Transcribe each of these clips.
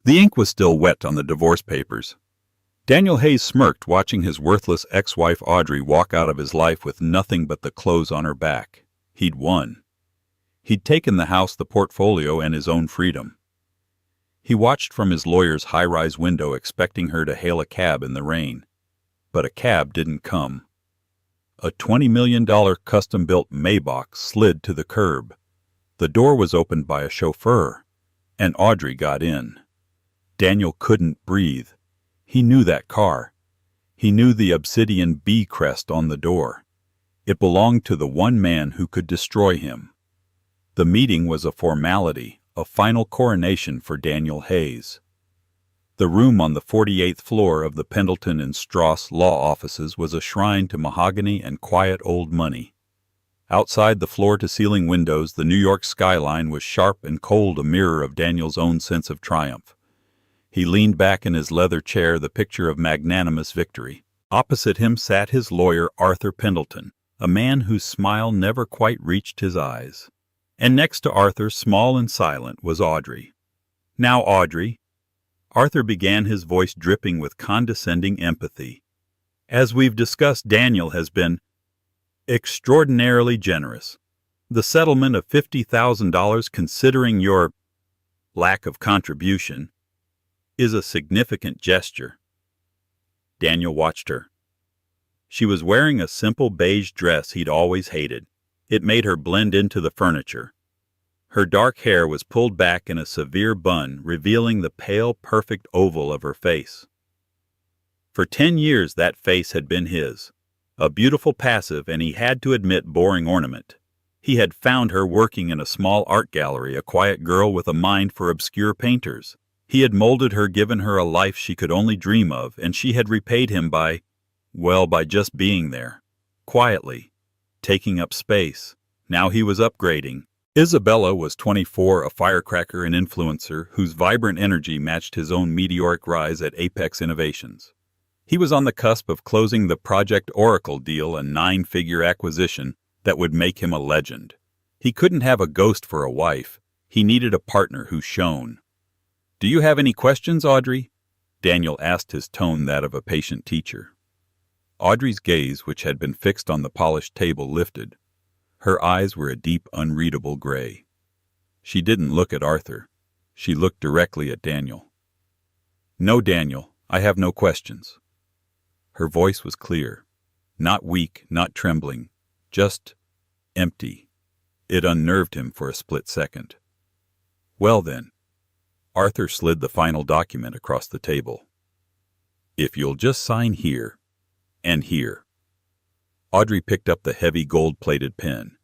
The ink was still wet on the divorce papers. Daniel Hayes smirked, watching his worthless ex-wife Audrey walk out of his life with nothing but the clothes on her back. He'd won. He'd taken the house, the portfolio, and his own freedom. He watched from his lawyer's high-rise window, expecting her to hail a cab in the rain. But a cab didn't come. A $20 million custom-built Maybach slid to the curb. The door was opened by a chauffeur, and Audrey got in. Daniel couldn't breathe. He knew that car. He knew the obsidian bee crest on the door. It belonged to the one man who could destroy him. The meeting was a formality, a final coronation for Daniel Hayes. The room on the 48th floor of the Pendleton and Strauss law offices was a shrine to mahogany and quiet old money. Outside the floor-to-ceiling windows, the New York skyline was sharp and cold, a mirror of Daniel's own sense of triumph. He leaned back in his leather chair, the picture of magnanimous victory. Opposite him sat his lawyer, Arthur Pendleton, a man whose smile never quite reached his eyes. And next to Arthur, small and silent, was Audrey. "Now, Audrey," Arthur began, his voice dripping with condescending empathy. "As we've discussed, Daniel has been extraordinarily generous. The settlement of $50,000, considering your lack of contribution, is a significant gesture." Daniel watched her. She was wearing a simple beige dress he'd always hated. It made her blend into the furniture. Her dark hair was pulled back in a severe bun, revealing the pale, perfect oval of her face. For 10 years that face had been his, a beautiful passive, and he had to admit, boring ornament. He had found her working in a small art gallery, a quiet girl with a mind for obscure painters. He had molded her, given her a life she could only dream of, and she had repaid him by just being there, quietly, taking up space. Now he was upgrading. Isabella was 24, a firecracker and influencer whose vibrant energy matched his own meteoric rise at Apex Innovations. He was on the cusp of closing the Project Oracle deal, a 9-figure acquisition that would make him a legend. He couldn't have a ghost for a wife. He needed a partner who shone. "Do you have any questions, Audrey?" Daniel asked, his tone that of a patient teacher. Audrey's gaze, which had been fixed on the polished table, lifted. Her eyes were a deep, unreadable gray. She didn't look at Arthur. She looked directly at Daniel. "No, Daniel, I have no questions." Her voice was clear, not weak, not trembling, just empty. It unnerved him for a split second. "Well then," Arthur slid the final document across the table. "If you'll just sign here and here." Audrey picked up the heavy gold-plated pen.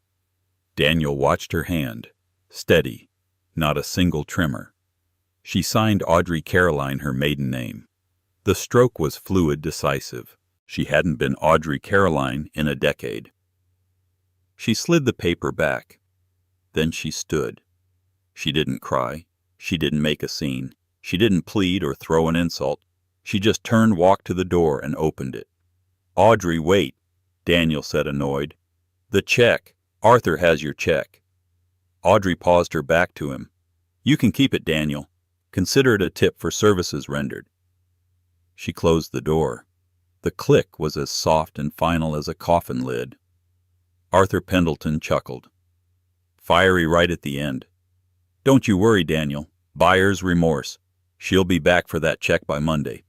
Daniel watched her hand, steady, not a single tremor. She signed Audrey Caroline, her maiden name. The stroke was fluid, decisive. She hadn't been Audrey Caroline in a decade. She slid the paper back. Then she stood. She didn't cry. She didn't make a scene. She didn't plead or throw an insult. She just turned, walked to the door, and opened it. "Audrey, wait," Daniel said, annoyed. "The check. Arthur has your check." Audrey paused, her back to him. "You can keep it, Daniel. Consider it a tip for services rendered." She closed the door. The click was as soft and final as a coffin lid. Arthur Pendleton chuckled. Fiery right at the end. "Don't you worry, Daniel. Buyer's remorse. She'll be back for that check by Monday."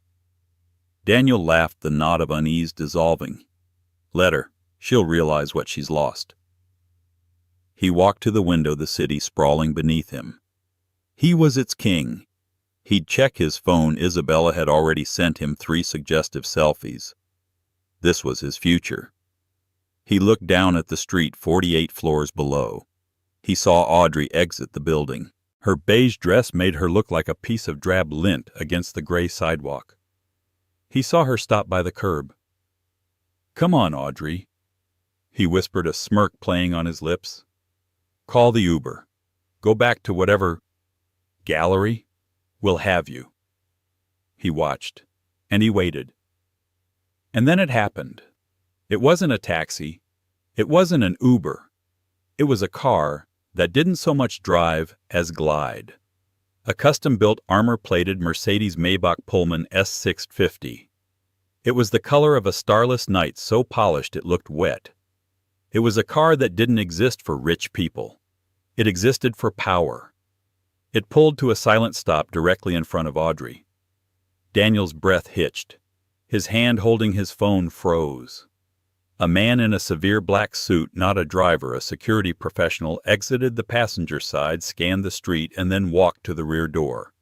Daniel laughed, the knot of unease dissolving. "Let her. She'll realize what she's lost." He walked to the window, the city sprawling beneath him. He was its king. He'd check his phone. Isabella had already sent him 3 suggestive selfies. This was his future. He looked down at the street 48 floors below. He saw Audrey exit the building. Her beige dress made her look like a piece of drab lint against the gray sidewalk. He saw her stop by the curb. "Come on, Audrey," he whispered, a smirk playing on his lips. "Call the Uber. Go back to whatever gallery. We'll have you." He watched, and he waited. And then it happened. It wasn't a taxi. It wasn't an Uber. It was a car that didn't so much drive as glide. A custom-built armor-plated Mercedes-Maybach Pullman S650. It was the color of a starless night, so polished it looked wet. It was a car that didn't exist for rich people. It existed for power. It pulled to a silent stop directly in front of Audrey. Daniel's breath hitched. His hand holding his phone froze. A man in a severe black suit, not a driver, a security professional, exited the passenger side, scanned the street, and then walked to the rear door.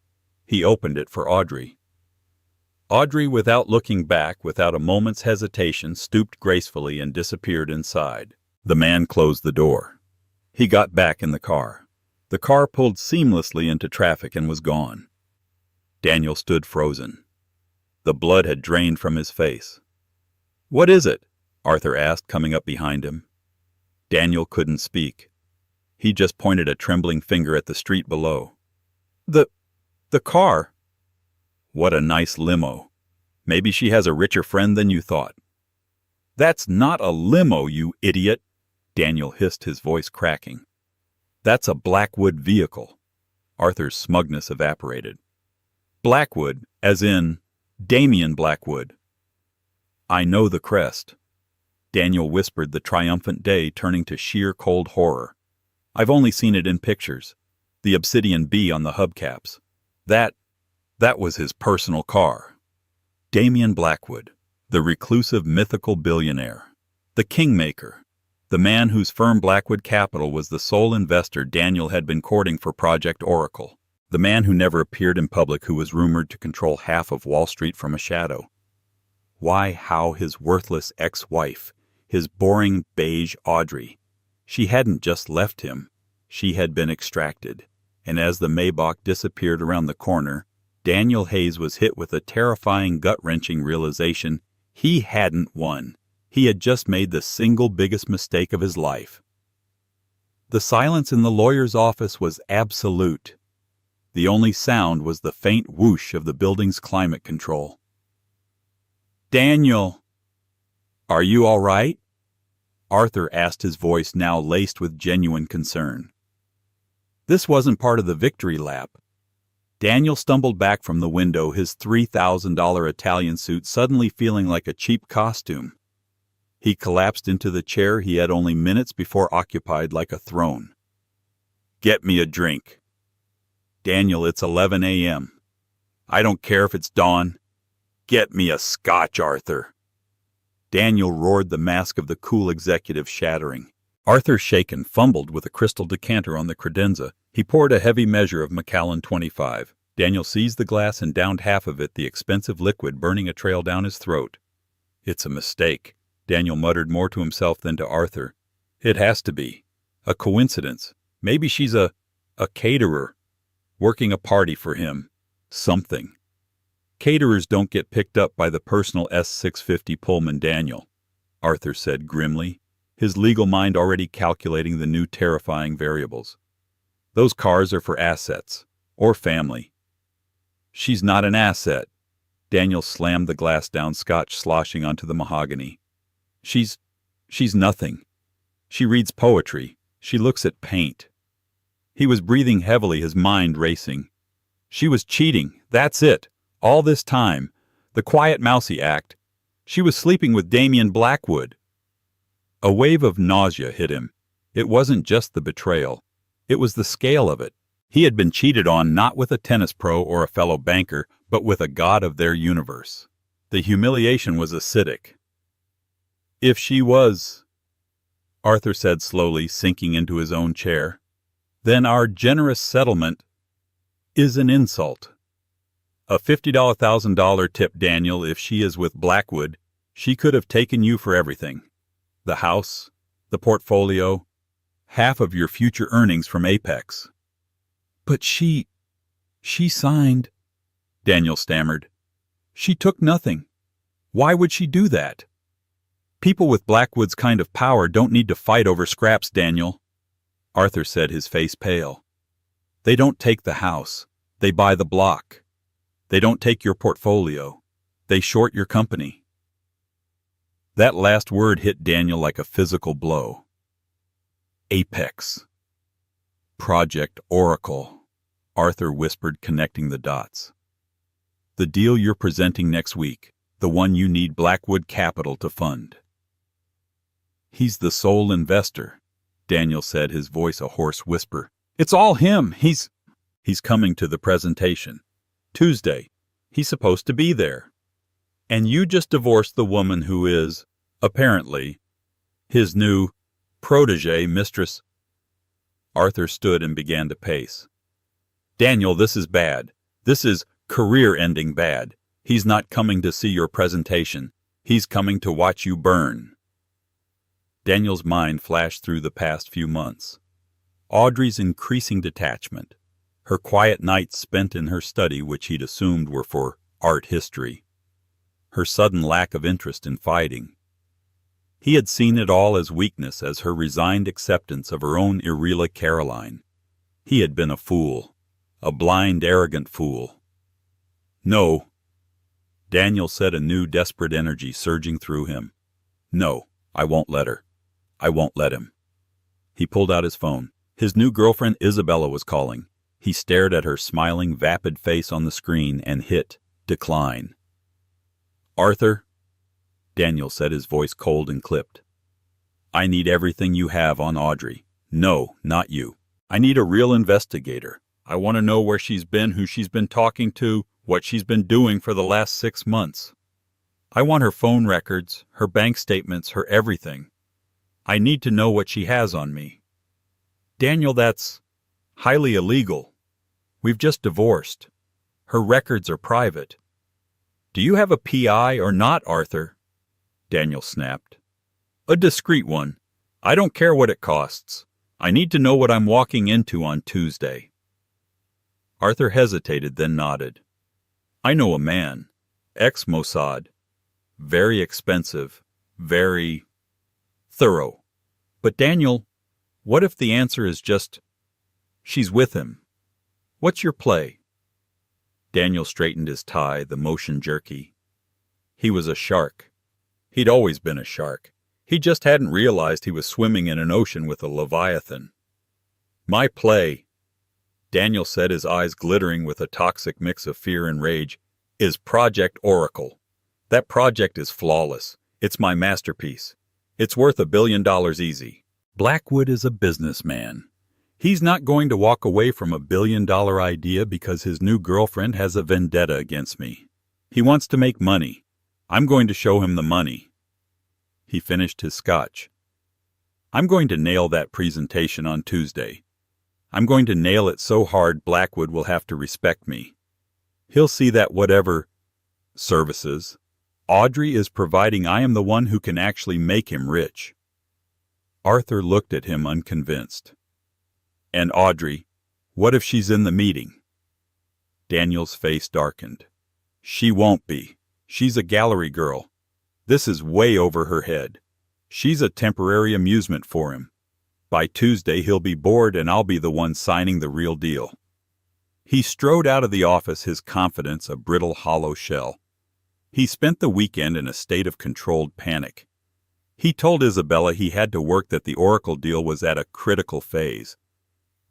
He opened it for Audrey. Audrey, without looking back, without a moment's hesitation, stooped gracefully and disappeared inside. The man closed the door. He got back in the car. The car pulled seamlessly into traffic and was gone. Daniel stood frozen. The blood had drained from his face. "What is it?" Arthur asked, coming up behind him. Daniel couldn't speak. He just pointed a trembling finger at the street below. The car." "What a nice limo. Maybe she has a richer friend than you thought." "That's not a limo, you idiot," Daniel hissed, his voice cracking. "That's a Blackwood vehicle." Arthur's smugness evaporated. "Blackwood, as in Damien Blackwood." "I know the crest." Daniel whispered the triumphant day, turning to sheer cold horror. "I've only seen it in pictures. The obsidian bee on the hubcaps. That was his personal car." Damien Blackwood, the reclusive mythical billionaire. The kingmaker. The man whose firm Blackwood Capital was the sole investor Daniel had been courting for Project Oracle. The man who never appeared in public, who was rumored to control half of Wall Street from a shadow. Why, how his worthless ex-wife, his boring beige Audrey. She hadn't just left him. She had been extracted. And as the Maybach disappeared around the corner, Daniel Hayes was hit with a terrifying, gut-wrenching realization. He hadn't won. He had just made the single biggest mistake of his life. The silence in the lawyer's office was absolute. The only sound was the faint whoosh of the building's climate control. "Daniel, are you all right?" Arthur asked, his voice now laced with genuine concern. This wasn't part of the victory lap. Daniel stumbled back from the window, his $3,000 Italian suit suddenly feeling like a cheap costume. He collapsed into the chair he had only minutes before occupied like a throne. "Get me a drink." "Daniel, it's 11 a.m. I don't care if it's dawn. Get me a scotch, Arthur." Daniel roared, the mask of the cool executive shattering. Arthur, shaken, fumbled with a crystal decanter on the credenza. He poured a heavy measure of Macallan 25. Daniel seized the glass and downed half of it, the expensive liquid burning a trail down his throat. "It's a mistake," Daniel muttered, more to himself than to Arthur. "It has to be. A coincidence. Maybe she's a caterer, working a party for him. Something. Caterers don't get picked up by the personal S650 Pullman, Daniel," Arthur said grimly, his legal mind already calculating the new terrifying variables. "Those cars are for assets. Or family." "She's not an asset." Daniel slammed the glass down, scotch sloshing onto the mahogany. She's nothing. She reads poetry. She looks at paint." He was breathing heavily, his mind racing. She was cheating, that's it. All this time. The quiet mousy act. She was sleeping with Damien Blackwood. A wave of nausea hit him. It wasn't just the betrayal. It was the scale of it. He had been cheated on not with a tennis pro or a fellow banker, but with a god of their universe. The humiliation was acidic. "If she was," Arthur said slowly, sinking into his own chair, "then our generous settlement is an insult. A $50,000 tip, Daniel. If she is with Blackwood, she could have taken you for everything. The house, the portfolio, half of your future earnings from Apex." "But she signed," Daniel stammered. "She took nothing. Why would she do that?" "People with Blackwood's kind of power don't need to fight over scraps, Daniel," Arthur said, his face pale. "They don't take the house. They buy the block. They don't take your portfolio. They short your company." That last word hit Daniel like a physical blow. Apex. Project Oracle. Arthur whispered, connecting the dots. The deal you're presenting next week, the one you need Blackwood Capital to fund. He's the sole investor, Daniel said, his voice a hoarse whisper. It's all him. He's coming to the presentation. Tuesday. He's supposed to be there. And you just divorced the woman who is, apparently, his new protege mistress. Arthur stood and began to pace. Daniel, this is bad. This is career-ending bad. He's not coming to see your presentation. He's coming to watch you burn. Daniel's mind flashed through the past few months. Audrey's increasing detachment. Her quiet nights spent in her study, which he'd assumed were for art history. Her sudden lack of interest in fighting. He had seen it all as weakness, as her resigned acceptance of her own Irela Caroline. He had been a fool. A blind, arrogant fool. No. Daniel said, a new desperate energy surging through him. No, I won't let her. I won't let him. He pulled out his phone. His new girlfriend Isabella was calling. He stared at her smiling, vapid face on the screen and hit decline. Arthur, Daniel said, his voice cold and clipped. I need everything you have on Audrey. No, not you. I need a real investigator. I want to know where she's been, who she's been talking to, what she's been doing for the last 6 months. I want her phone records, her bank statements, her everything. I need to know what she has on me. Daniel, that's highly illegal. We've just divorced. Her records are private. Do you have a PI or not, Arthur? Daniel snapped. A discreet one. I don't care what it costs. I need to know what I'm walking into on Tuesday. Arthur hesitated, then nodded. I know a man. Ex-Mossad. Very expensive. Very thorough. But Daniel, what if the answer is just, she's with him? What's your play? Daniel straightened his tie, the motion jerky. He was a shark. He'd always been a shark. He just hadn't realized he was swimming in an ocean with a leviathan. My play, Daniel said, his eyes glittering with a toxic mix of fear and rage, is Project Oracle. That project is flawless. It's my masterpiece. It's worth $1 billion easy. Blackwood is a businessman. He's not going to walk away from $1 billion idea because his new girlfriend has a vendetta against me. He wants to make money. I'm going to show him the money. He finished his scotch. I'm going to nail that presentation on Tuesday. I'm going to nail it so hard Blackwood will have to respect me. He'll see that whatever services Audrey is providing, I am the one who can actually make him rich. Arthur looked at him unconvinced. And Audrey, what if she's in the meeting? Daniel's face darkened. She won't be. She's a gallery girl. This is way over her head. She's a temporary amusement for him. By Tuesday he'll be bored and I'll be the one signing the real deal. He strode out of the office, his confidence a brittle, hollow shell. He spent the weekend in a state of controlled panic. He told Isabella he had to work, that the Oracle deal was at a critical phase.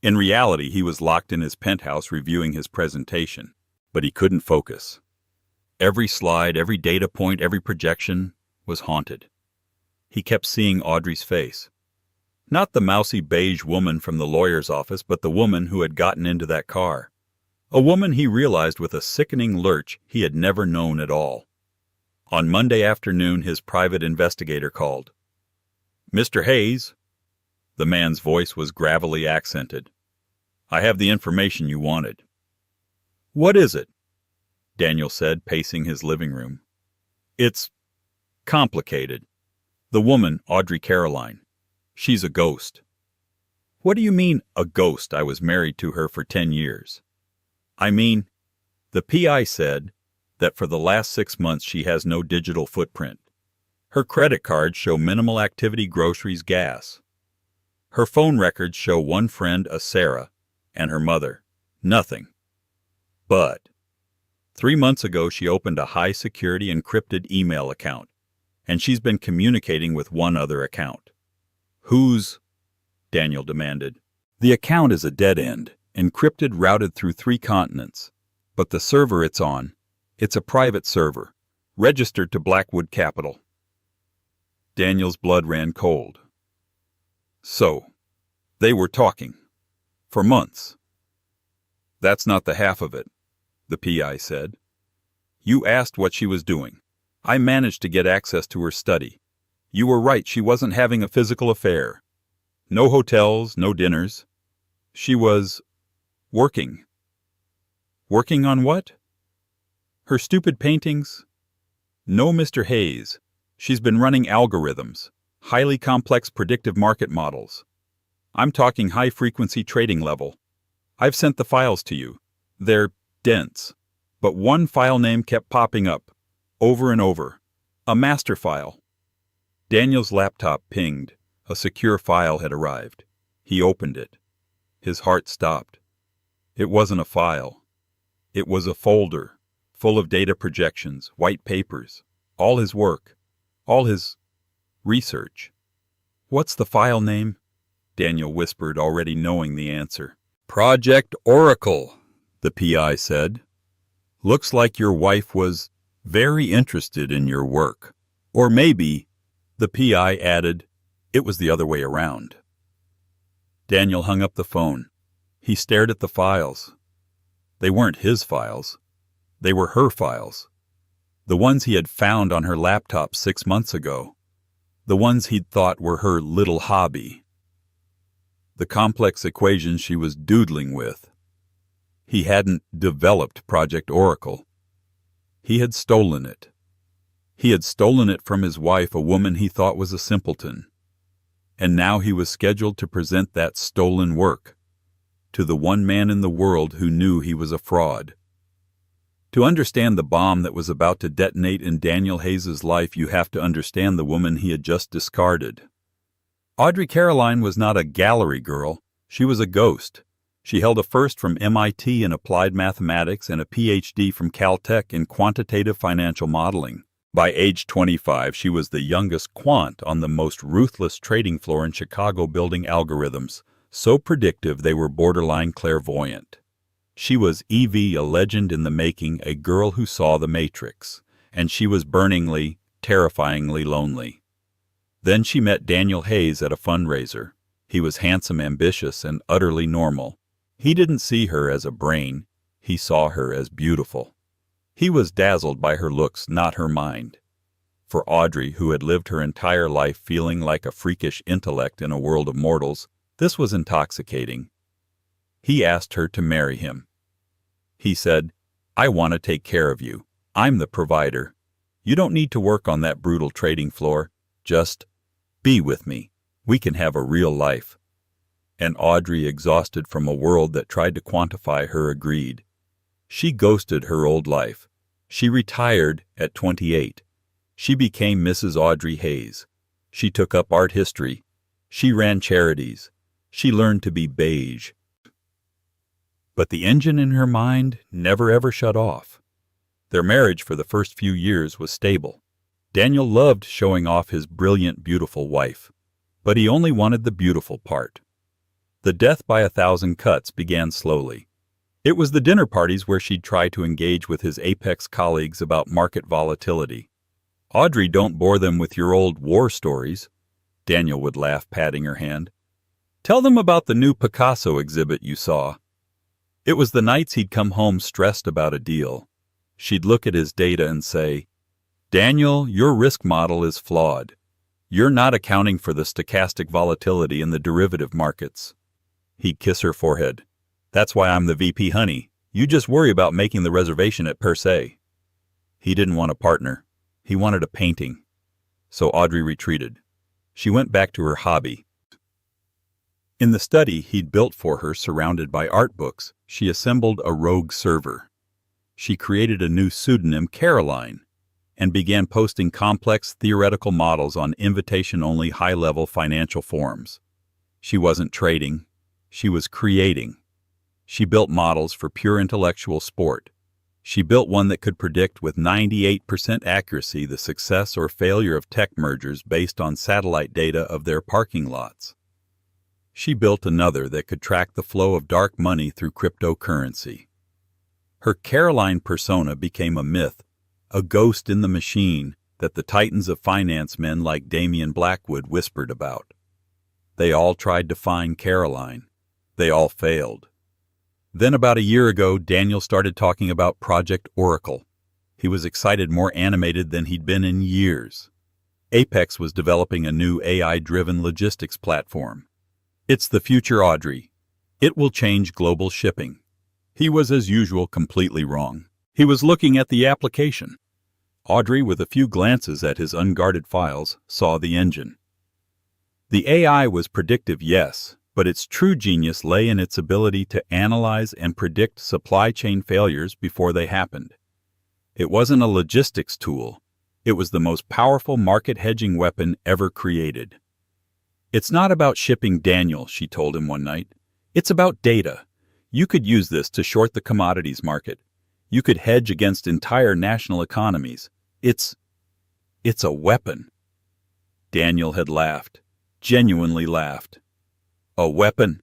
In reality, he was locked in his penthouse reviewing his presentation, but he couldn't focus. Every slide, every data point, every projection was haunted. He kept seeing Audrey's face. Not the mousy beige woman from the lawyer's office, but the woman who had gotten into that car. A woman, he realized with a sickening lurch, he had never known at all. On Monday afternoon, his private investigator called. Mr. Hayes. The man's voice was gravelly accented. I have the information you wanted. What is it? Daniel said, pacing his living room. It's complicated. The woman, Audrey Caroline. She's a ghost. What do you mean, a ghost? I was married to her for 10 years. I mean, the PI said that for the last 6 months she has no digital footprint. Her credit cards show minimal activity, groceries, gas. Her phone records show one friend, a Sarah, and her mother. Nothing. But 3 months ago she opened a high-security encrypted email account, and she's been communicating with one other account. Whose? Daniel demanded. The account is a dead end, encrypted, routed through 3 continents. But the server it's on, it's a private server, registered to Blackwood Capital. Daniel's blood ran cold. So, they were talking. For months. That's not the half of it, the PI said. You asked what she was doing. I managed to get access to her study. You were right, she wasn't having a physical affair. No hotels, no dinners. She was working. Working on what? Her stupid paintings? No, Mr. Hayes. She's been running algorithms, highly complex predictive market models. I'm talking high-frequency trading level. I've sent the files to you. They're dense. But one file name kept popping up, over and over. A master file. Daniel's laptop pinged. A secure file had arrived. He opened it. His heart stopped. It wasn't a file. It was a folder, full of data projections, white papers, all his work, all his research. What's the file name? Daniel whispered, already knowing the answer. Project Oracle, the PI said. Looks like your wife was very interested in your work. Or maybe, the PI added, it was the other way around. Daniel hung up the phone. He stared at the files. They weren't his files. They were her files. The ones he had found on her laptop 6 months ago. The ones he'd thought were her little hobby. The complex equations she was doodling with. He hadn't developed Project Oracle. He had stolen it. He had stolen it from his wife, a woman he thought was a simpleton. And now he was scheduled to present that stolen work to the one man in the world who knew he was a fraud. To understand the bomb that was about to detonate in Daniel Hayes's life, you have to understand the woman he had just discarded. Audrey Caroline was not a gallery girl. She was a ghost. She held a first from MIT in applied mathematics and a PhD from Caltech in quantitative financial modeling. By age 25, she was the youngest quant on the most ruthless trading floor in Chicago, building algorithms, so predictive they were borderline clairvoyant. She was Evie, a legend in the making, a girl who saw the Matrix, and she was burningly, terrifyingly lonely. Then she met Daniel Hayes at a fundraiser. He was handsome, ambitious, and utterly normal. He didn't see her as a brain. He saw her as beautiful. He was dazzled by her looks, not her mind. For Audrey, who had lived her entire life feeling like a freakish intellect in a world of mortals, this was intoxicating. He asked her to marry him. He said, I want to take care of you. I'm the provider. You don't need to work on that brutal trading floor. Just be with me. We can have a real life. And Audrey, exhausted from a world that tried to quantify her, agreed. She ghosted her old life. She retired at 28. She became Mrs. Audrey Hayes. She took up art history. She ran charities. She learned to be beige. But the engine in her mind never ever shut off. Their marriage for the first few years was stable. Daniel loved showing off his brilliant, beautiful wife. But he only wanted the beautiful part. The death by 1,000 cuts began slowly. It was the dinner parties where she'd try to engage with his apex colleagues about market volatility. Audrey, don't bore them with your old war stories, Daniel would laugh, patting her hand. Tell them about the new Picasso exhibit you saw. It was the nights he'd come home stressed about a deal. She'd look at his data and say, Daniel, your risk model is flawed. You're not accounting for the stochastic volatility in the derivative markets. He'd kiss her forehead. That's why I'm the VP, honey. You just worry about making the reservation at Per Se. He didn't want a partner. He wanted a painting. So Audrey retreated. She went back to her hobby. In the study he'd built for her, surrounded by art books, she assembled a rogue server. She created a new pseudonym, Caroline, and began posting complex theoretical models on invitation-only high-level financial forums. She wasn't trading. She was creating. She built models for pure intellectual sport. She built one that could predict with 98% accuracy the success or failure of tech mergers based on satellite data of their parking lots. She built another that could track the flow of dark money through cryptocurrency. Her Caroline persona became a myth, a ghost in the machine that the titans of finance men like Damian Blackwood whispered about. They all tried to find Caroline. They all failed. Then about a year ago, Daniel started talking about Project Oracle. He was excited, more animated than he'd been in years. Apex was developing a new AI-driven logistics platform. It's the future, Audrey. It will change global shipping. He was, as usual, completely wrong. He was looking at the application. Audrey, with a few glances at his unguarded files, saw the engine. The AI was predictive, yes, but its true genius lay in its ability to analyze and predict supply chain failures before they happened. It wasn't a logistics tool. It was the most powerful market hedging weapon ever created. "It's not about shipping, Daniel," she told him one night. "It's about data. You could use this to short the commodities market. You could hedge against entire national economies. It's a weapon." Daniel had laughed, genuinely laughed. "A weapon?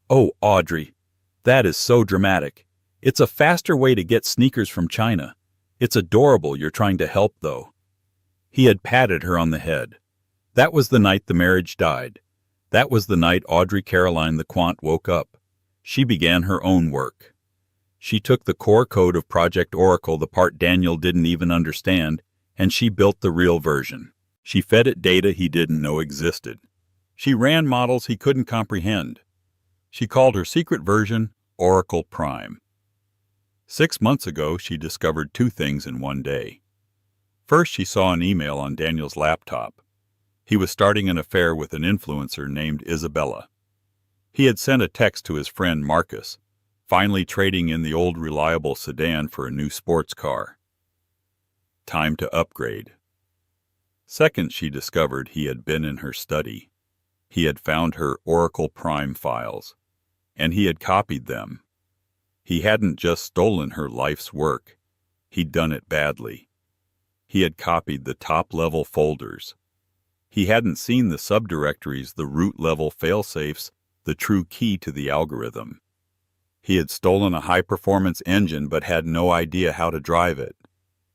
Oh, Audrey, that is so dramatic. It's a faster way to get sneakers from China. It's adorable you're trying to help, though." He had patted her on the head. That was the night the marriage died. That was the night Audrey Caroline the Quant woke up. She began her own work. She took the core code of Project Oracle, the part Daniel didn't even understand, and she built the real version. She fed it data he didn't know existed. She ran models he couldn't comprehend. She called her secret version Oracle Prime. 6 months ago, she discovered two things in one day. First, she saw an email on Daniel's laptop. He was starting an affair with an influencer named Isabella. He had sent a text to his friend Marcus, finally trading in the old reliable sedan for a new sports car. Time to upgrade. Second, she discovered he had been in her study. He had found her Oracle Prime files, and he had copied them. He hadn't just stolen her life's work. He'd done it badly. He had copied the top-level folders. He hadn't seen the subdirectories, the root-level failsafes, the true key to the algorithm. He had stolen a high-performance engine but had no idea how to drive it.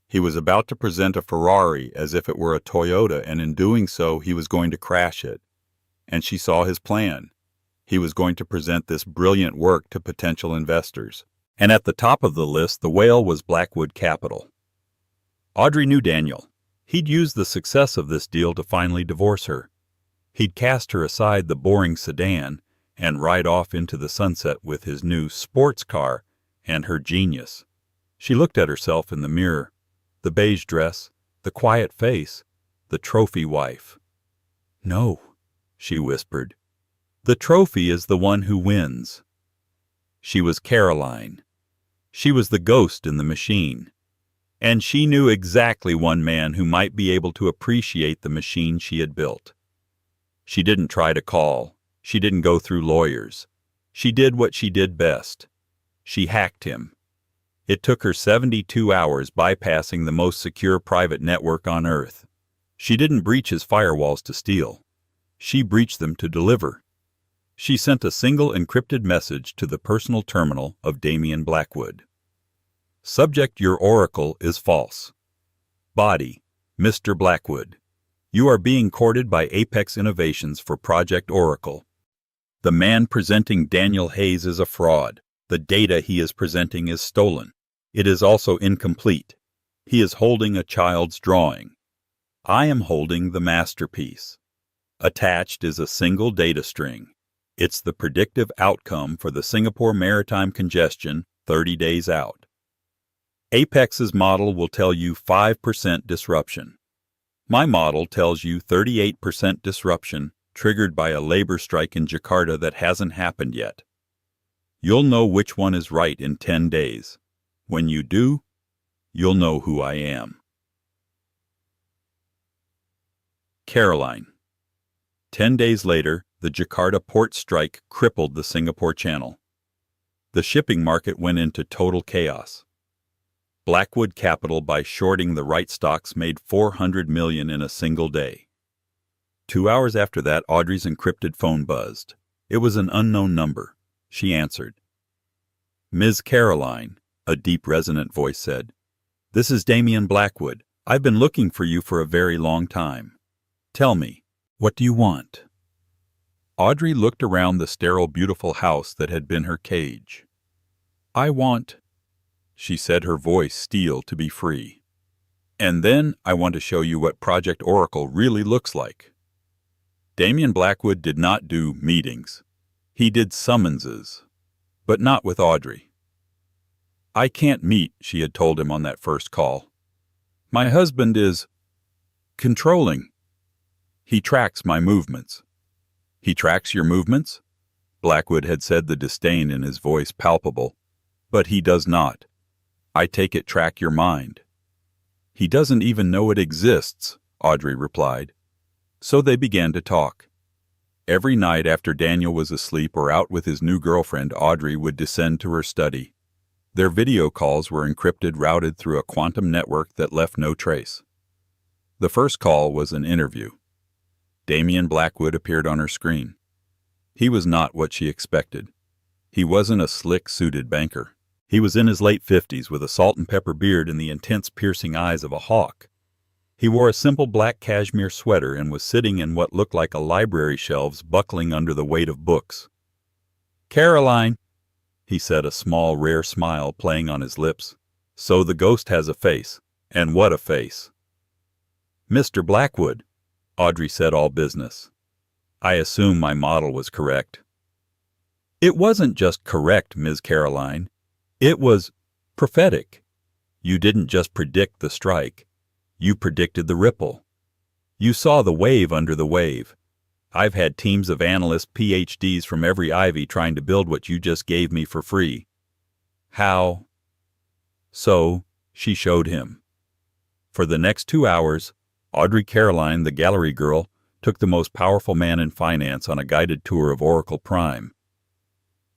He was about to present a Ferrari as if it were a Toyota, and in doing so he was going to crash it. And she saw his plan. He was going to present this brilliant work to potential investors. And at the top of the list, the whale was Blackwood Capital. Audrey knew Daniel. He'd used the success of this deal to finally divorce her. He'd cast her aside the boring sedan and ride off into the sunset with his new sports car and her genius. She looked at herself in the mirror, the beige dress, the quiet face, the trophy wife. "No," she whispered. "The trophy is the one who wins." She was Caroline. She was the ghost in the machine. And she knew exactly one man who might be able to appreciate the machine she had built. She didn't try to call. She didn't go through lawyers. She did what she did best. She hacked him. It took her 72 hours, bypassing the most secure private network on Earth. She didn't breach his firewalls to steal. She breached them to deliver. She sent a single encrypted message to the personal terminal of Damian Blackwood. Subject: your oracle is false. Body: Mr. Blackwood. You are being courted by Apex Innovations for Project Oracle. The man presenting Daniel Hayes is a fraud. The data he is presenting is stolen. It is also incomplete. He is holding a child's drawing. I am holding the masterpiece. Attached is a single data string. It's the predictive outcome for the Singapore maritime congestion 30 days out. Apex's model will tell you 5% disruption. My model tells you 38% disruption triggered by a labor strike in Jakarta that hasn't happened yet. You'll know which one is right in 10 days. When you do, you'll know who I am. Caroline. 10 days later, the Jakarta port strike crippled the Singapore Channel. The shipping market went into total chaos. Blackwood Capital, by shorting the right stocks, made $400 million in a single day. 2 hours after that, Audrey's encrypted phone buzzed. It was an unknown number. She answered. "Ms. Caroline," a deep resonant voice said. "This is Damian Blackwood. I've been looking for you for a very long time. Tell me, what do you want?" Audrey looked around the sterile, beautiful house that had been her cage. "I want," she said, her voice steel to be free. "And then I want to show you what Project Oracle really looks like." Damian Blackwood did not do meetings. He did summonses, but not with Audrey. "I can't meet," she had told him on that first call. "My husband is controlling. He tracks my movements." "He tracks your movements?" Blackwood had said, the disdain in his voice palpable. "But he does not. I take it track your mind." "He doesn't even know it exists," Audrey replied. So they began to talk. Every night after Daniel was asleep or out with his new girlfriend, Audrey would descend to her study. Their video calls were encrypted, routed through a quantum network that left no trace. The first call was an interview. Damian Blackwood appeared on her screen. He was not what she expected. He wasn't a slick-suited banker. He was in his late 50s with a salt-and-pepper beard and the intense, piercing eyes of a hawk. He wore a simple black cashmere sweater and was sitting in what looked like a library shelves, buckling under the weight of books. "Caroline," he said, a small, rare smile playing on his lips. "So the ghost has a face. And what a face." "Mr. Blackwood," Audrey said, all business. "I assume my model was correct." "It wasn't just correct, Ms. Caroline. It was prophetic. You didn't just predict the strike. You predicted the ripple. You saw the wave under the wave. I've had teams of analysts, PhDs from every ivy trying to build what you just gave me for free." "How?" So, she showed him. For the next 2 hours, Audrey Caroline, the gallery girl, took the most powerful man in finance on a guided tour of Oracle Prime.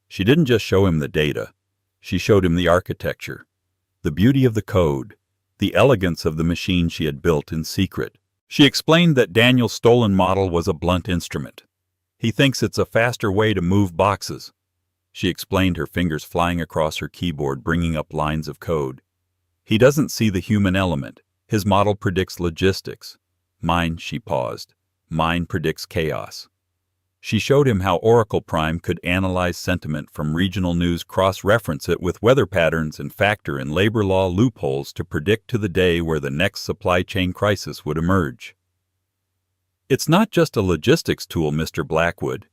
She didn't just show him the data. She showed him the architecture, the beauty of the code, the elegance of the machine she had built in secret. She explained that Daniel's stolen model was a blunt instrument. He thinks it's a faster way to move boxes. She explained, her fingers flying across her keyboard, bringing up lines of code. He doesn't see the human element. His model predicts logistics. Mine, she paused. Mine predicts chaos. She showed him how Oracle Prime could analyze sentiment from regional news, cross-reference it with weather patterns, and factor in labor law loopholes to predict to the day where the next supply chain crisis would emerge. "It's not just a logistics tool, Mr. Blackwood,"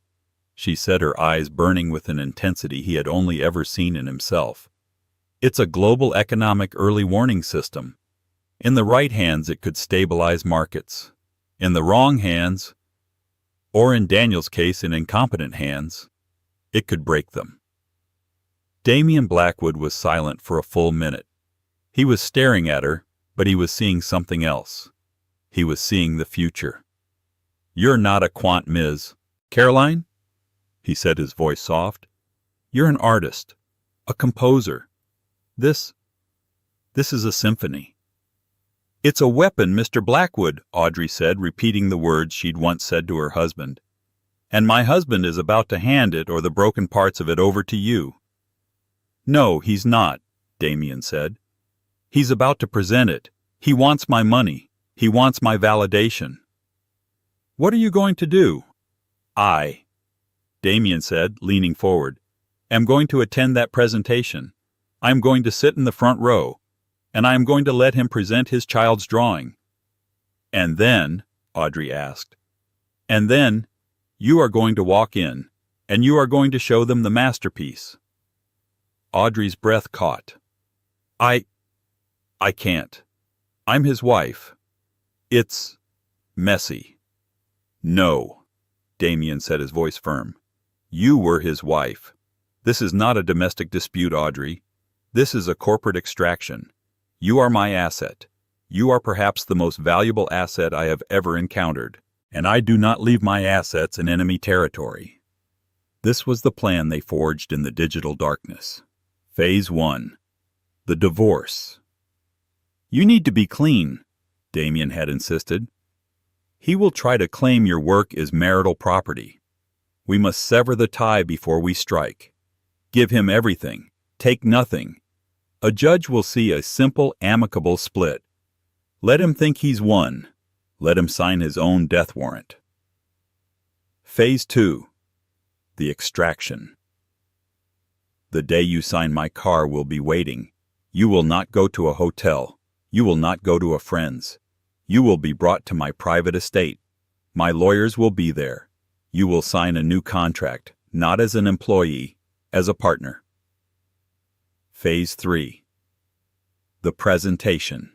she said, her eyes burning with an intensity he had only ever seen in himself. "It's a global economic early warning system. In the right hands, it could stabilize markets. In the wrong hands, or in Daniel's case, in incompetent hands, it could break them." Damian Blackwood was silent for a full minute. He was staring at her, but he was seeing something else. He was seeing the future. "You're not a quant, Ms. Caroline," he said, his voice soft. "You're an artist, a composer. This is a symphony." "It's a weapon, Mr. Blackwood," Audrey said, repeating the words she'd once said to her husband. "And my husband is about to hand it, or the broken parts of it, over to you." "No, he's not," Damian said. "He's about to present it. He wants my money. He wants my validation." "What are you going to do?" "I," Damian said, leaning forward, "am going to attend that presentation. I am going to sit in the front row. And I am going to let him present his child's drawing." "And then," Audrey asked, "and then you are going to walk in, and you are going to show them the masterpiece." Audrey's breath caught. I can't. I'm his wife. It's messy." "No," Damian said, his voice firm. "You were his wife. This is not a domestic dispute, Audrey. This is a corporate extraction. You are my asset. You are perhaps the most valuable asset I have ever encountered, and I do not leave my assets in enemy territory." This was the plan they forged in the digital darkness. Phase 1. The divorce. "You need to be clean," Damian had insisted. "He will try to claim your work as marital property." We must sever the tie before we strike. Give him everything. Take nothing. A judge will see a simple, amicable split. Let him think he's won. Let him sign his own death warrant. Phase 2. The extraction. The day you sign my car will be waiting. You will not go to a hotel. You will not go to a friend's. You will be brought to my private estate. My lawyers will be there. You will sign a new contract, not as an employee, as a partner. Phase 3. The presentation.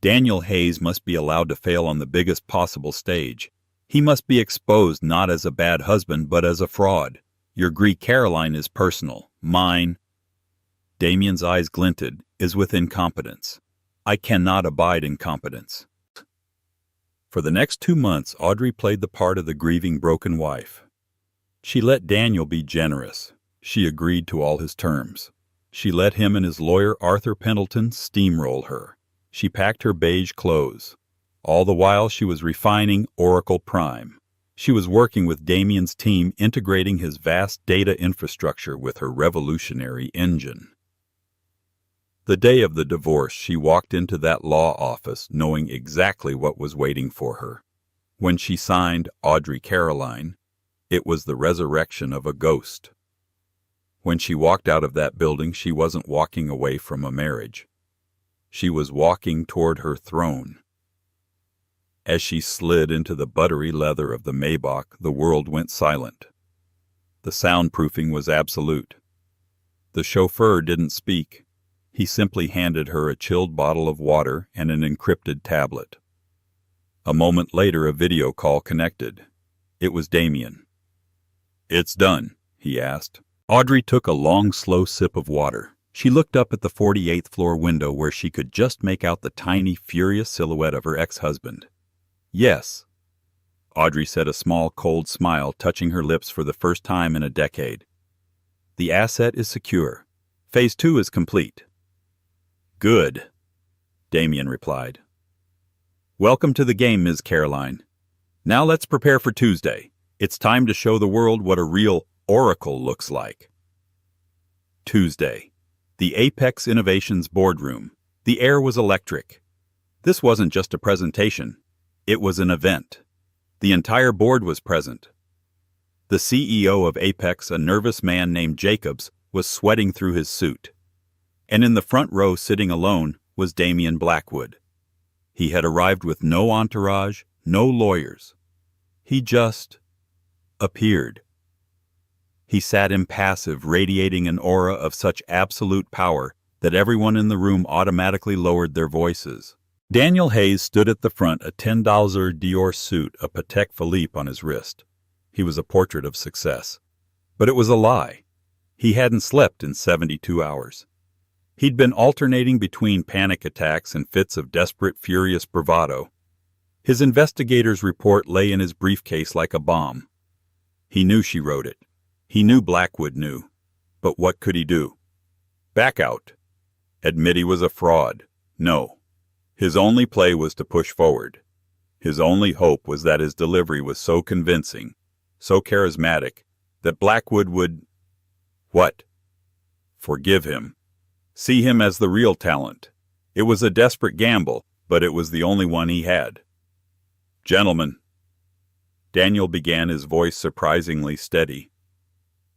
Daniel Hayes must be allowed to fail on the biggest possible stage. He must be exposed not as a bad husband but as a fraud. Your Greek Caroline is personal. Mine, Damien's eyes glinted, is with incompetence. I cannot abide incompetence. For the next 2 months, Audrey played the part of the grieving broken wife. She let Daniel be generous. She agreed to all his terms. She let him and his lawyer Arthur Pendleton steamroll her. She packed her beige clothes. All the while she was refining Oracle Prime. She was working with Damien's team, integrating his vast data infrastructure with her revolutionary engine. The day of the divorce, she walked into that law office knowing exactly what was waiting for her. When she signed Audrey Caroline, it was the resurrection of a ghost. When she walked out of that building, she wasn't walking away from a marriage. She was walking toward her throne. As she slid into the buttery leather of the Maybach, the world went silent. The soundproofing was absolute. The chauffeur didn't speak. He simply handed her a chilled bottle of water and an encrypted tablet. A moment later, a video call connected. It was Damien. "It's done," he asked. Audrey took a long, slow sip of water. She looked up at the 48th floor window where she could just make out the tiny, furious silhouette of her ex-husband. "Yes," Audrey said, a small, cold smile touching her lips for the first time in a decade. "The asset is secure. Phase 2 is complete." "Good," Damien replied. "Welcome to the game, Ms. Caroline. Now let's prepare for Tuesday. It's time to show the world what a real Oracle looks like." Tuesday. The Apex Innovations boardroom. The air was electric. This wasn't just a presentation. It was an event. The entire board was present. The CEO of Apex, a nervous man named Jacobs, was sweating through his suit. And in the front row, sitting alone, was Damien Blackwood. He had arrived with no entourage, no lawyers. He just appeared. He sat impassive, radiating an aura of such absolute power that everyone in the room automatically lowered their voices. Daniel Hayes stood at the front, a $10 Dior suit, a Patek Philippe on his wrist. He was a portrait of success. But it was a lie. He hadn't slept in 72 hours. He'd been alternating between panic attacks and fits of desperate, furious bravado. His investigator's report lay in his briefcase like a bomb. He knew she wrote it. He knew Blackwood knew. But what could he do? Back out. Admit he was a fraud. No. His only play was to push forward. His only hope was that his delivery was so convincing, so charismatic, that Blackwood would... what? Forgive him. See him as the real talent. It was a desperate gamble, but it was the only one he had. "Gentlemen," Daniel began, his voice surprisingly steady,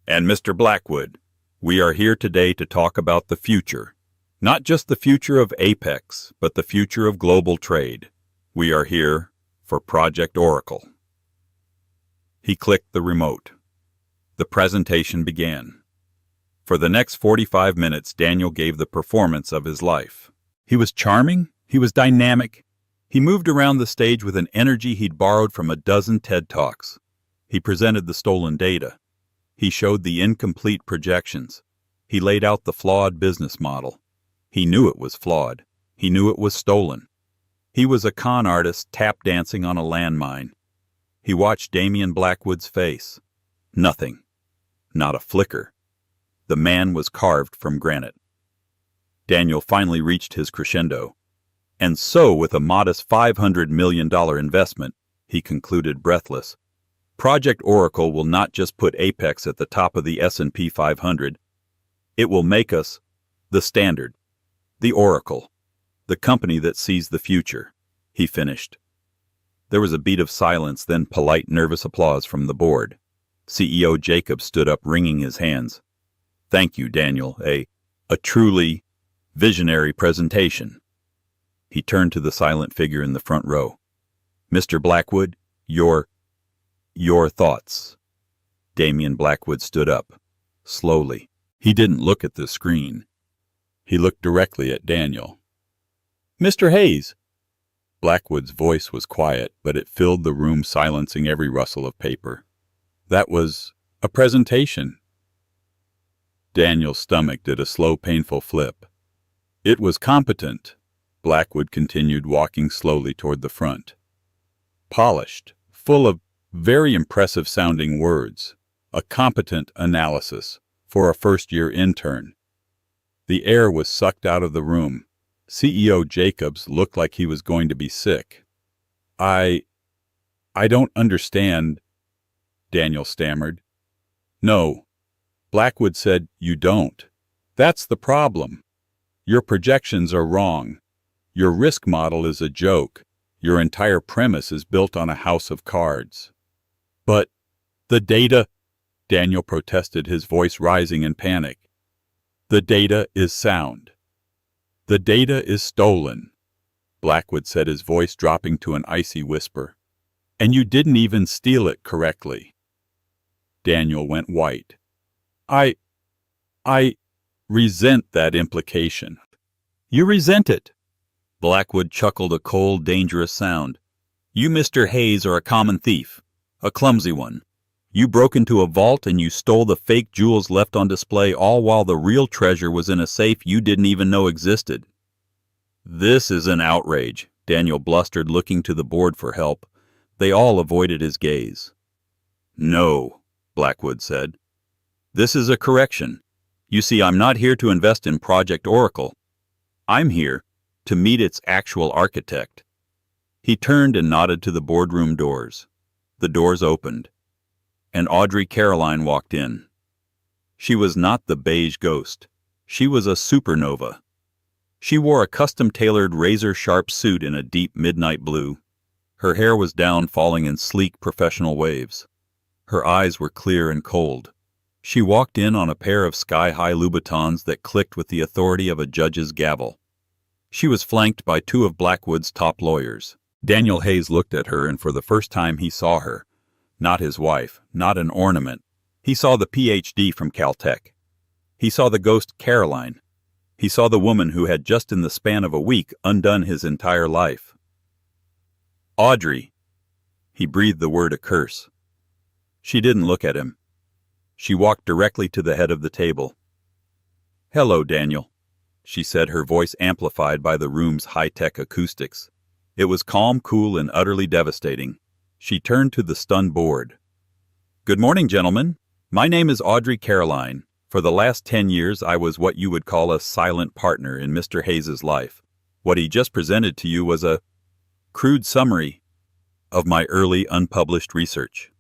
"and Mr. Blackwood, we are here today to talk about the future. Not just the future of Apex, but the future of global trade. We are here for Project Oracle." He clicked the remote. The presentation began. For the next 45 minutes, Daniel gave the performance of his life. He was charming. He was dynamic. He moved around the stage with an energy he'd borrowed from a dozen TED Talks. He presented the stolen data. He showed the incomplete projections. He laid out the flawed business model. He knew it was flawed. He knew it was stolen. He was a con artist tap dancing on a landmine. He watched Damien Blackwood's face. Nothing. Not a flicker. The man was carved from granite. Daniel finally reached his crescendo. And so, with a modest $500 million investment, he concluded breathless, Project Oracle will not just put Apex at the top of the S&P 500. It will make us the standard, the Oracle, the company that sees the future, he finished. There was a beat of silence, then polite, nervous applause from the board. CEO Jacobs stood up, wringing his hands. Thank you, Daniel. A truly visionary presentation. He turned to the silent figure in the front row. Mr. Blackwood, your thoughts. Damian Blackwood stood up, slowly. He didn't look at the screen. He looked directly at Daniel. Mr. Hayes. Blackwood's voice was quiet, but it filled the room, silencing every rustle of paper. That was a presentation. Daniel's stomach did a slow, painful flip. It was competent, Blackwood continued, walking slowly toward the front. Polished, full of very impressive-sounding words. A competent analysis for a first-year intern. The air was sucked out of the room. CEO Jacobs looked like he was going to be sick. I don't understand, Daniel stammered. No. Blackwood said, you don't. That's the problem. Your projections are wrong. Your risk model is a joke. Your entire premise is built on a house of cards. But the data, Daniel protested, his voice rising in panic. The data is sound. The data is stolen, Blackwood said, his voice dropping to an icy whisper. And you didn't even steal it correctly. Daniel went white. I resent that implication. You resent it. Blackwood chuckled, a cold, dangerous sound. You, Mr. Hayes, are a common thief, a clumsy one. You broke into a vault and you stole the fake jewels left on display, all while the real treasure was in a safe you didn't even know existed. This is an outrage, Daniel blustered, looking to the board for help. They all avoided his gaze. No, Blackwood said. This is a correction. You see, I'm not here to invest in Project Oracle. I'm here to meet its actual architect. He turned and nodded to the boardroom doors. The doors opened, and Audrey Caroline walked in. She was not the beige ghost. She was a supernova. She wore a custom-tailored razor-sharp suit in a deep midnight blue. Her hair was down, falling in sleek professional waves. Her eyes were clear and cold. She walked in on a pair of sky-high Louboutins that clicked with the authority of a judge's gavel. She was flanked by two of Blackwood's top lawyers. Daniel Hayes looked at her, and for the first time he saw her. Not his wife, not an ornament. He saw the Ph.D. from Caltech. He saw the ghost Caroline. He saw the woman who had just in the span of a week undone his entire life. Audrey. He breathed the word a curse. She didn't look at him. She walked directly to the head of the table. Hello, Daniel, she said, her voice amplified by the room's high-tech acoustics. It was calm, cool, and utterly devastating. She turned to the stunned board. Good morning, gentlemen. My name is Audrey Caroline. For the last 10 years, I was what you would call a silent partner in Mr. Hayes's life. What he just presented to you was a crude summary of my early unpublished research.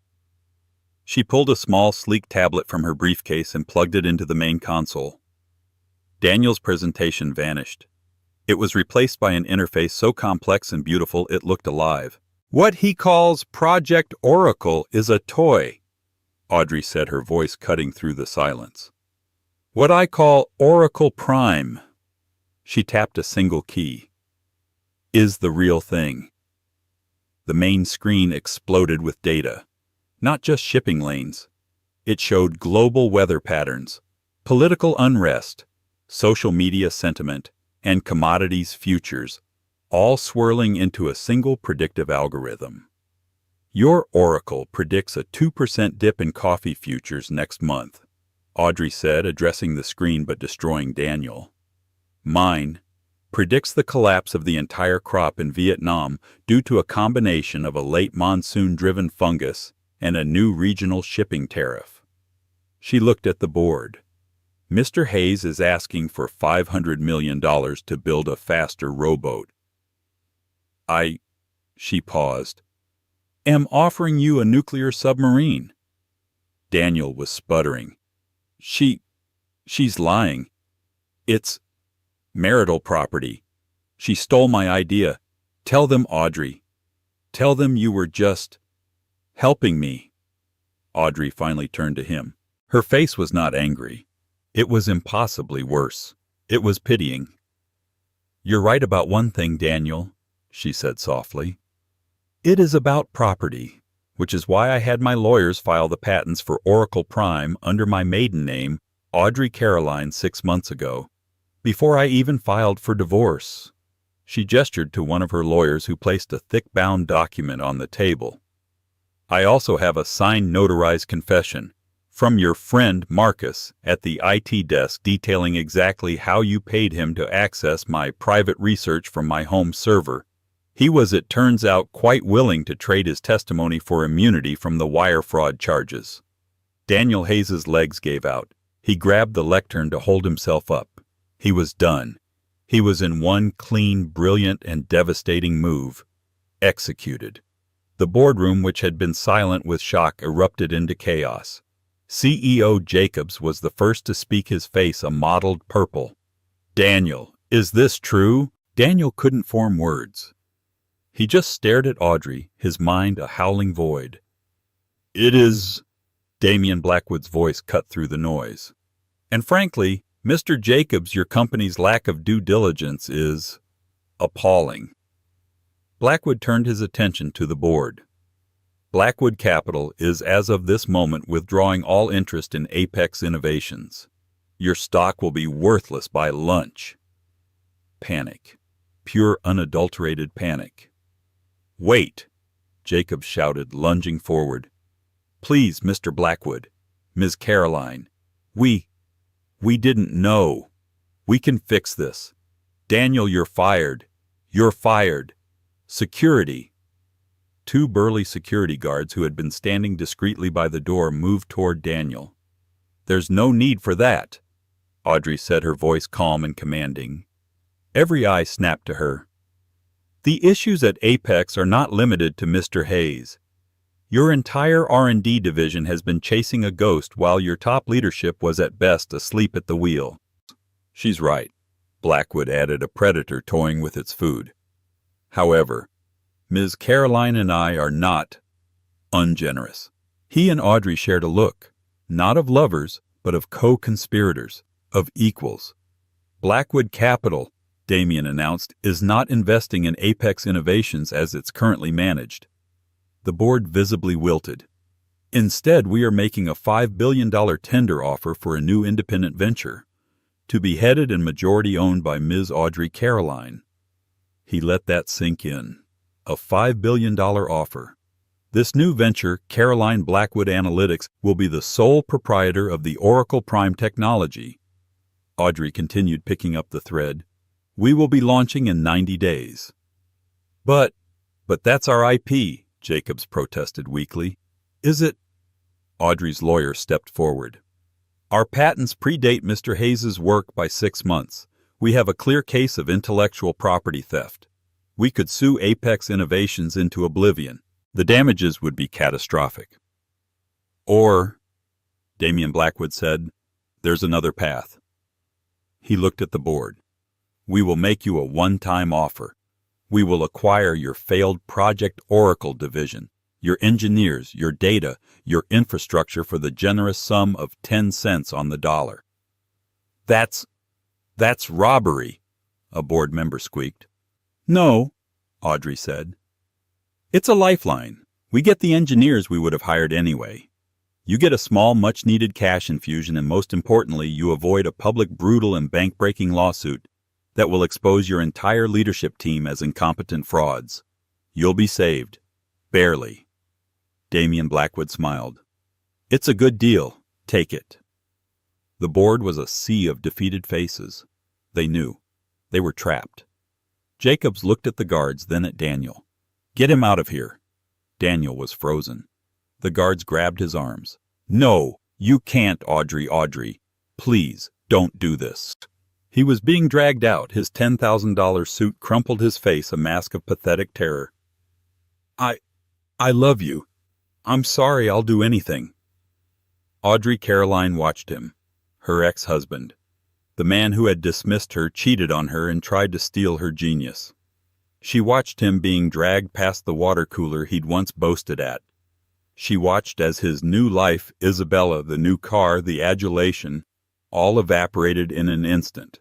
She pulled a small, sleek tablet from her briefcase and plugged it into the main console. Daniel's presentation vanished. It was replaced by an interface so complex and beautiful it looked alive. What he calls Project Oracle is a toy, Audrey said, her voice cutting through the silence. What I call Oracle Prime, she tapped a single key, is the real thing. The main screen exploded with data. Not just shipping lanes. It showed global weather patterns, political unrest, social media sentiment, and commodities futures, all swirling into a single predictive algorithm. Your Oracle predicts a 2% dip in coffee futures next month, Audrey said, addressing the screen but destroying Daniel. Mine predicts the collapse of the entire crop in Vietnam due to a combination of a late monsoon-driven fungus and a new regional shipping tariff. She looked at the board. Mr. Hayes is asking for $500 million to build a faster rowboat. She paused. am offering you a nuclear submarine." Daniel was sputtering. She's lying. It's marital property. She stole my idea. Tell them, Audrey. Tell them you were just helping me." Audrey finally turned to him. Her face was not angry. It was impossibly worse. It was pitying. "You're right about one thing, Daniel," she said softly. "It is about property, which is why I had my lawyers file the patents for Oracle Prime under my maiden name, Audrey Caroline, 6 months ago, before I even filed for divorce." She gestured to one of her lawyers who placed a thick-bound document on the table. "I also have a signed notarized confession from your friend Marcus at the IT desk detailing exactly how you paid him to access my private research from my home server. He was, it turns out, quite willing to trade his testimony for immunity from the wire fraud charges." Daniel Hayes's legs gave out. He grabbed the lectern to hold himself up. He was done. He was in one clean, brilliant, and devastating move. Executed. The boardroom, which had been silent with shock, erupted into chaos. CEO Jacobs was the first to speak, his face a mottled purple. "Daniel, is this true?" Daniel couldn't form words. He just stared at Audrey, his mind a howling void. "It is—" Damian Blackwood's voice cut through the noise. "And frankly, Mr. Jacobs, your company's lack of due diligence is appalling." Blackwood turned his attention to the board. "Blackwood Capital is, as of this moment, withdrawing all interest in Apex Innovations. Your stock will be worthless by lunch." Panic. Pure, unadulterated panic. "Wait!" Jacobs shouted, lunging forward. "Please, Mr. Blackwood, Ms. Caroline, we didn't know. We can fix this. Daniel, you're fired. You're fired. Security." 2 burly security guards who had been standing discreetly by the door moved toward Daniel. "There's no need for that," Audrey said, her voice calm and commanding. Every eye snapped to her. "The issues at Apex are not limited to Mr. Hayes. Your entire R&D division has been chasing a ghost while your top leadership was at best asleep at the wheel." "She's right," Blackwood added, a predator toying with its food. "However, Ms. Caroline and I are not ungenerous." He and Audrey shared a look, not of lovers, but of co-conspirators, of equals. "Blackwood Capital," Damian announced, "is not investing in Apex Innovations as it's currently managed." The board visibly wilted. "Instead, we are making a $5 billion tender offer for a new independent venture, to be headed and majority owned by Ms. Audrey Caroline." He let that sink in. A $5 billion offer. This new venture, Caroline Blackwood Analytics, will be the sole proprietor of the Oracle Prime technology. Audrey continued, picking up the thread. "We will be launching in 90 days. But that's our IP, Jacobs protested weakly. "Is it?" Audrey's lawyer stepped forward. "Our patents predate Mr. Hayes's work by 6 months. We have a clear case of intellectual property theft. We could sue Apex Innovations into oblivion. The damages would be catastrophic. Or," Damian Blackwood said, "there's another path." He looked at the board. "We will make you a one-time offer. We will acquire your failed Project Oracle division, your engineers, your data, your infrastructure for the generous sum of 10 cents on the dollar." That's robbery," a board member squeaked. "No," Audrey said. "It's a lifeline. We get the engineers we would have hired anyway. You get a small, much-needed cash infusion, and most importantly, you avoid a public, brutal, and bank-breaking lawsuit that will expose your entire leadership team as incompetent frauds. You'll be saved. Barely." Damian Blackwood smiled. "It's a good deal. Take it." The board was a sea of defeated faces. They knew. They were trapped. Jacobs looked at the guards, then at Daniel. "Get him out of here." Daniel was frozen. The guards grabbed his arms. "No, you can't, Audrey. Please, don't do this." He was being dragged out, his $10,000 suit crumpled, his face a mask of pathetic terror. I love you. I'm sorry, I'll do anything. Audrey Caroline watched him, her ex-husband. The man who had dismissed her cheated on her and tried to steal her genius. She watched him being dragged past the water cooler he'd once boasted at. She watched as his new life, Isabella, the new car, the adulation, all evaporated in an instant.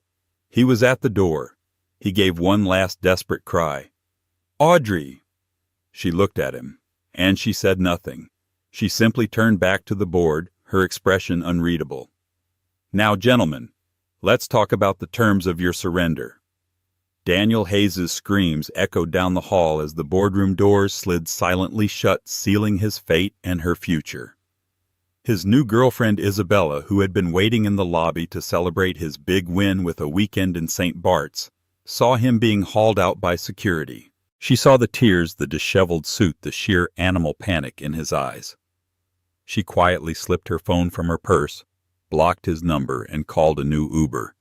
He was at the door. He gave one last desperate cry. "Audrey!" She looked at him, and she said nothing. She simply turned back to the board, her expression unreadable. "Now, gentlemen, let's talk about the terms of your surrender." Daniel Hayes's screams echoed down the hall as the boardroom doors slid silently shut, sealing his fate and her future. His new girlfriend Isabella, who had been waiting in the lobby to celebrate his big win with a weekend in St. Bart's, saw him being hauled out by security. She saw the tears, the disheveled suit, the sheer animal panic in his eyes. She quietly slipped her phone from her purse, blocked his number, and called a new Uber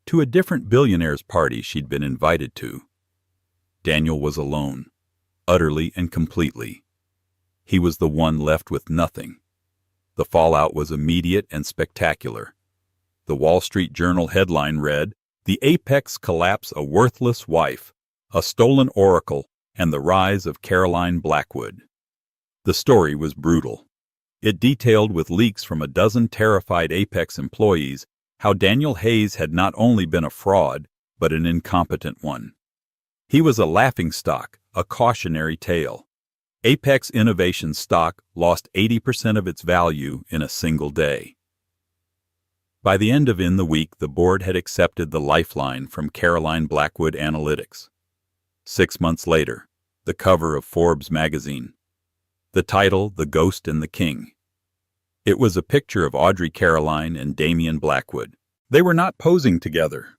to a different billionaire's party she'd been invited to. Daniel was alone, utterly and completely. He was the one left with nothing. The fallout was immediate and spectacular. The Wall Street Journal headline read, "The Apex Collapse, a Worthless Wife, a Stolen Oracle, and the Rise of Caroline Blackwood." The story was brutal. It detailed with leaks from a dozen terrified Apex employees how Daniel Hayes had not only been a fraud, but an incompetent one. He was a laughingstock, a cautionary tale. Apex Innovation stock lost 80% of its value in a single day. By the end of the week, the board had accepted the lifeline from Caroline Blackwood Analytics. 6 months later, the cover of Forbes magazine. The title, "The Ghost and the King." It was a picture of Audrey Caroline and Damian Blackwood. They were not posing together.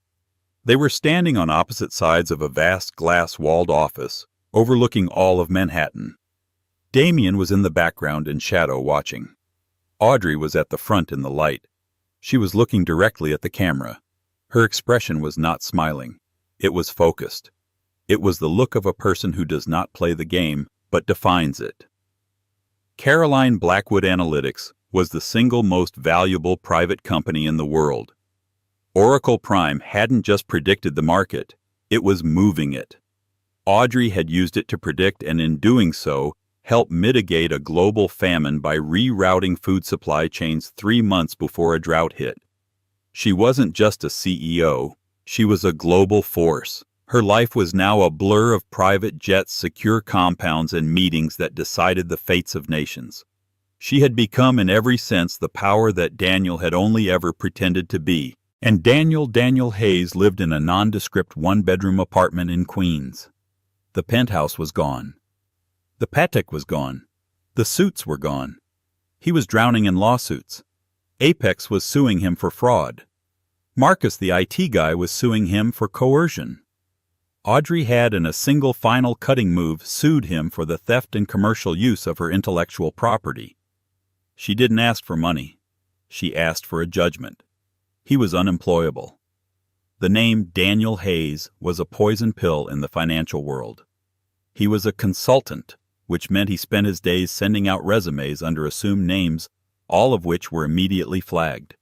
They were standing on opposite sides of a vast glass-walled office, overlooking all of Manhattan. Damian was in the background in shadow watching. Audrey was at the front in the light. She was looking directly at the camera. Her expression was not smiling. It was focused. It was the look of a person who does not play the game, but defines it. Caroline Blackwood Analytics was the single most valuable private company in the world. Oracle Prime hadn't just predicted the market, it was moving it. Audrey had used it to predict and in doing so, help mitigate a global famine by rerouting food supply chains 3 months before a drought hit. She wasn't just a CEO, she was a global force. Her life was now a blur of private jets, secure compounds, and meetings that decided the fates of nations. She had become in every sense the power that Daniel had only ever pretended to be, and Daniel Hayes lived in a nondescript one-bedroom apartment in Queens. The penthouse was gone. The Patek was gone. The suits were gone. He was drowning in lawsuits. Apex was suing him for fraud. Marcus, the IT guy, was suing him for coercion. Audrey had, in a single final cutting move, sued him for the theft and commercial use of her intellectual property. She didn't ask for money. She asked for a judgment. He was unemployable. The name Daniel Hayes was a poison pill in the financial world. He was a consultant, which meant he spent his days sending out resumes under assumed names, all of which were immediately flagged.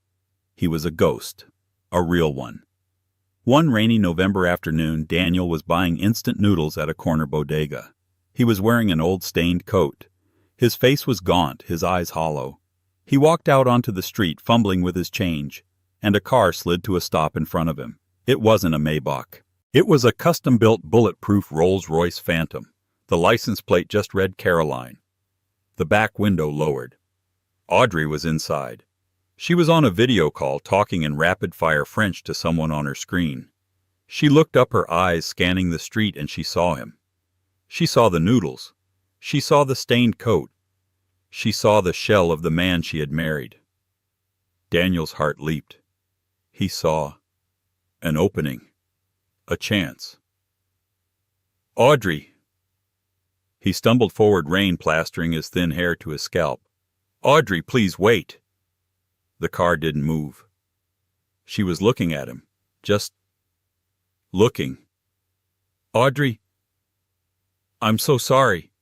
He was a ghost, a real one. One rainy November afternoon, Daniel was buying instant noodles at a corner bodega. He was wearing an old stained coat. His face was gaunt, his eyes hollow. He walked out onto the street, fumbling with his change, and a car slid to a stop in front of him. It wasn't a Maybach. It was a custom-built bulletproof Rolls-Royce Phantom. The license plate just read Caroline. The back window lowered. Audrey was inside. She was on a video call talking in rapid-fire French to someone on her screen. She looked up, her eyes scanning the street, and she saw him. She saw the noodles. She saw the stained coat. She saw the shell of the man she had married. Daniel's heart leaped. He saw an opening, a chance. "Audrey!" He stumbled forward, rain plastering his thin hair to his scalp. "Audrey, please wait." The car didn't move. She was looking at him, just looking. "Audrey, I'm so sorry."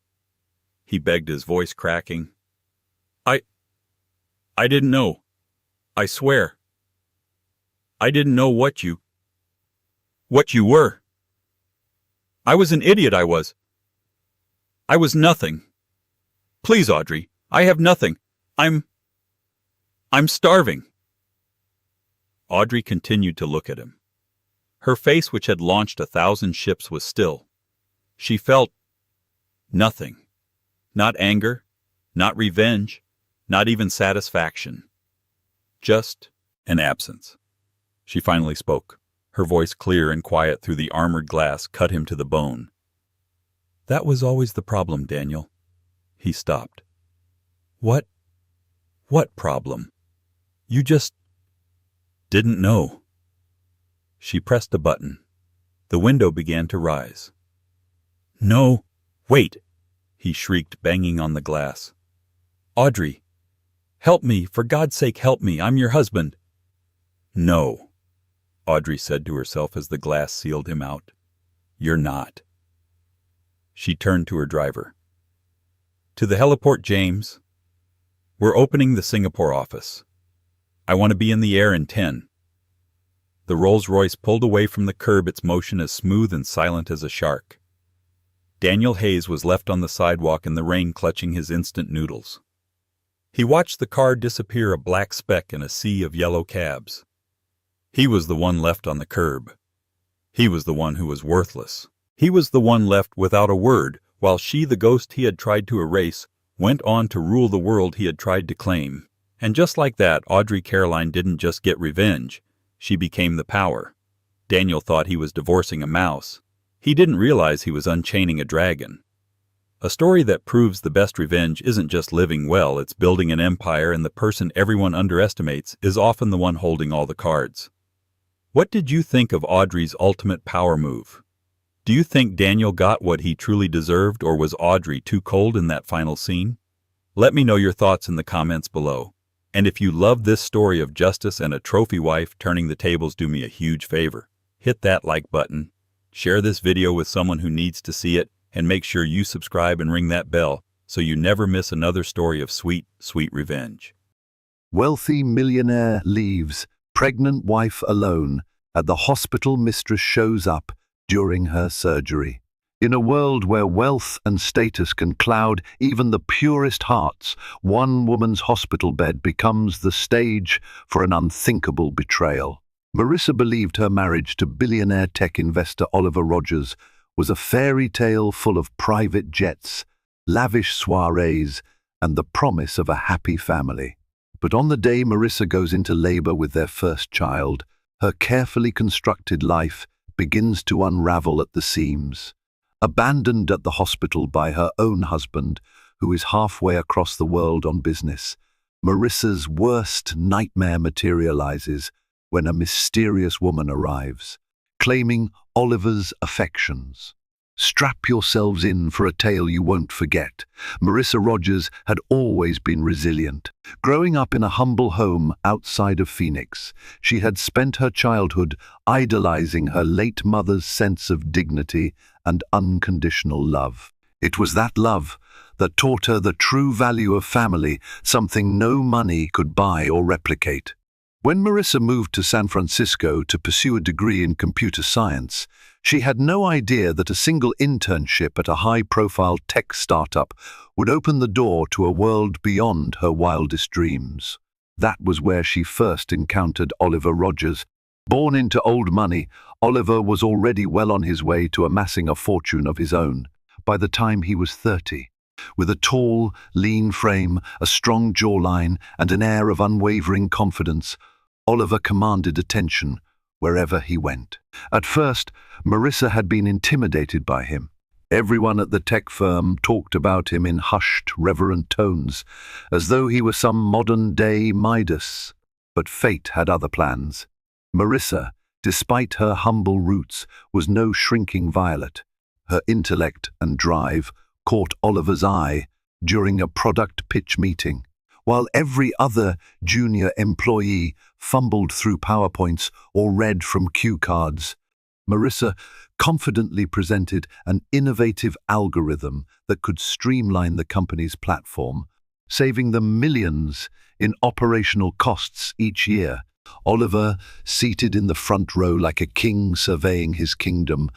he begged, his voice cracking. I didn't know. I swear. I didn't know what you were. I was an idiot, I was. I was nothing. Please, Audrey, I have nothing. I'm starving. Audrey continued to look at him. Her face, which had launched 1,000 ships, was still. She felt nothing. Not anger, not revenge, not even satisfaction. Just an absence. She finally spoke. Her voice, clear and quiet through the armored glass, cut him to the bone. That was always the problem, Daniel. He stopped. What problem? You just didn't know. She pressed a button. The window began to rise. No, wait, he shrieked, banging on the glass. Audrey, help me, for God's sake, help me, I'm your husband. No, Audrey said to herself as the glass sealed him out. You're not. She turned to her driver. To the heliport, James. We're opening the Singapore office. I want to be in the air in 10. The Rolls-Royce pulled away from the curb, its motion as smooth and silent as a shark. Daniel Hayes was left on the sidewalk in the rain, clutching his instant noodles. He watched the car disappear, a black speck in a sea of yellow cabs. He was the one left on the curb. He was the one who was worthless. He was the one left without a word, while she, the ghost he had tried to erase, went on to rule the world he had tried to claim. And just like that, Audrey Caroline didn't just get revenge. She became the power. Daniel thought he was divorcing a mouse. He didn't realize he was unchaining a dragon. A story that proves the best revenge isn't just living well, it's building an empire, and the person everyone underestimates is often the one holding all the cards. What did you think of Audrey's ultimate power move? Do you think Daniel got what he truly deserved, or was Audrey too cold in that final scene? Let me know your thoughts in the comments below. And if you love this story of justice and a trophy wife turning the tables, do me a huge favor. Hit that like button, share this video with someone who needs to see it, and make sure you subscribe and ring that bell so you never miss another story of sweet, sweet revenge. Wealthy millionaire leaves pregnant wife alone at the hospital. Mistress shows up during her surgery. In a world where wealth and status can cloud even the purest hearts, one woman's hospital bed becomes the stage for an unthinkable betrayal. Marissa believed her marriage to billionaire tech investor Oliver Rogers was a fairy tale full of private jets, lavish soirees, and the promise of a happy family. But on the day Marissa goes into labor with their first child, her carefully constructed life begins to unravel at the seams. Abandoned at the hospital by her own husband, who is halfway across the world on business, Marissa's worst nightmare materializes when a mysterious woman arrives, claiming Oliver's affections. Strap yourselves in for a tale you won't forget. Marissa Rogers had always been resilient. Growing up in a humble home outside of Phoenix, she had spent her childhood idolizing her late mother's sense of dignity and unconditional love. It was that love that taught her the true value of family, something no money could buy or replicate. When Marissa moved to San Francisco to pursue a degree in computer science, she had no idea that a single internship at a high-profile tech startup would open the door to a world beyond her wildest dreams. That was where she first encountered Oliver Rogers. Born into old money, Oliver was already well on his way to amassing a fortune of his own by the time he was 30. With a tall, lean frame, a strong jawline, and an air of unwavering confidence, Oliver commanded attention wherever he went. At first, Marissa had been intimidated by him. Everyone at the tech firm talked about him in hushed, reverent tones, as though he were some modern-day Midas. But fate had other plans. Marissa, despite her humble roots, was no shrinking violet. Her intellect and drive caught Oliver's eye during a product pitch meeting. While every other junior employee fumbled through PowerPoints or read from cue cards, Marissa confidently presented an innovative algorithm that could streamline the company's platform, saving them millions in operational costs each year. Oliver, seated in the front row like a king surveying his kingdom,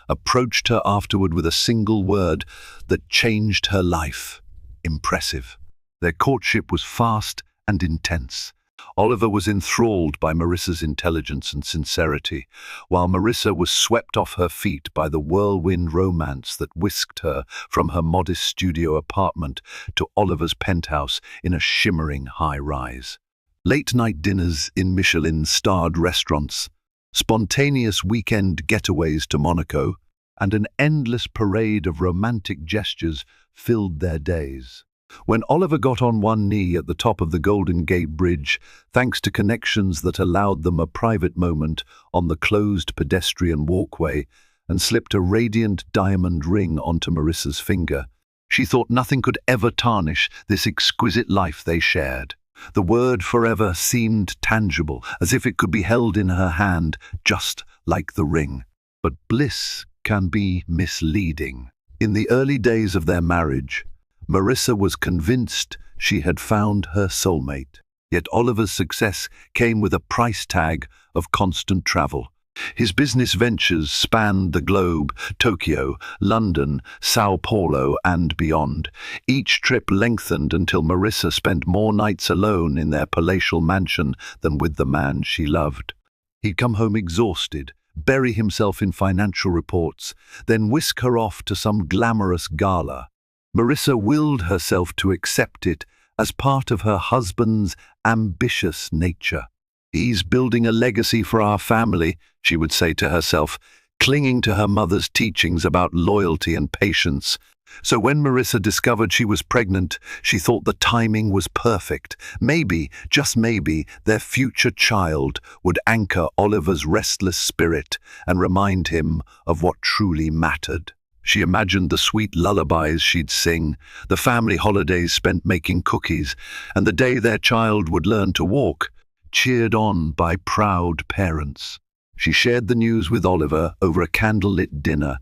approached her afterward with a single word that changed her life: impressive. Their courtship was fast and intense. Oliver was enthralled by Marissa's intelligence and sincerity, while Marissa was swept off her feet by the whirlwind romance that whisked her from her modest studio apartment to Oliver's penthouse in a shimmering high-rise. Late-night dinners in Michelin-starred restaurants, spontaneous weekend getaways to Monaco, and an endless parade of romantic gestures filled their days. When Oliver got on one knee at the top of the Golden Gate Bridge, thanks to connections that allowed them a private moment on the closed pedestrian walkway, and slipped a radiant diamond ring onto Marissa's finger, she thought nothing could ever tarnish this exquisite life they shared. The word forever seemed tangible, as if it could be held in her hand, just like the ring. But bliss can be misleading. In the early days of their marriage, Marissa was convinced she had found her soulmate. Yet Oliver's success came with a price tag of constant travel. His business ventures spanned the globe: Tokyo, London, Sao Paulo, and beyond. Each trip lengthened until Marissa spent more nights alone in their palatial mansion than with the man she loved. He'd come home exhausted, bury himself in financial reports, then whisk her off to some glamorous gala. Marissa willed herself to accept it as part of her husband's ambitious nature. "He's building a legacy for our family," she would say to herself, clinging to her mother's teachings about loyalty and patience. So when Marissa discovered she was pregnant, she thought the timing was perfect. Maybe, just maybe, their future child would anchor Oliver's restless spirit and remind him of what truly mattered. She imagined the sweet lullabies she'd sing, the family holidays spent making cookies, and the day their child would learn to walk, cheered on by proud parents. She shared the news with Oliver over a candlelit dinner,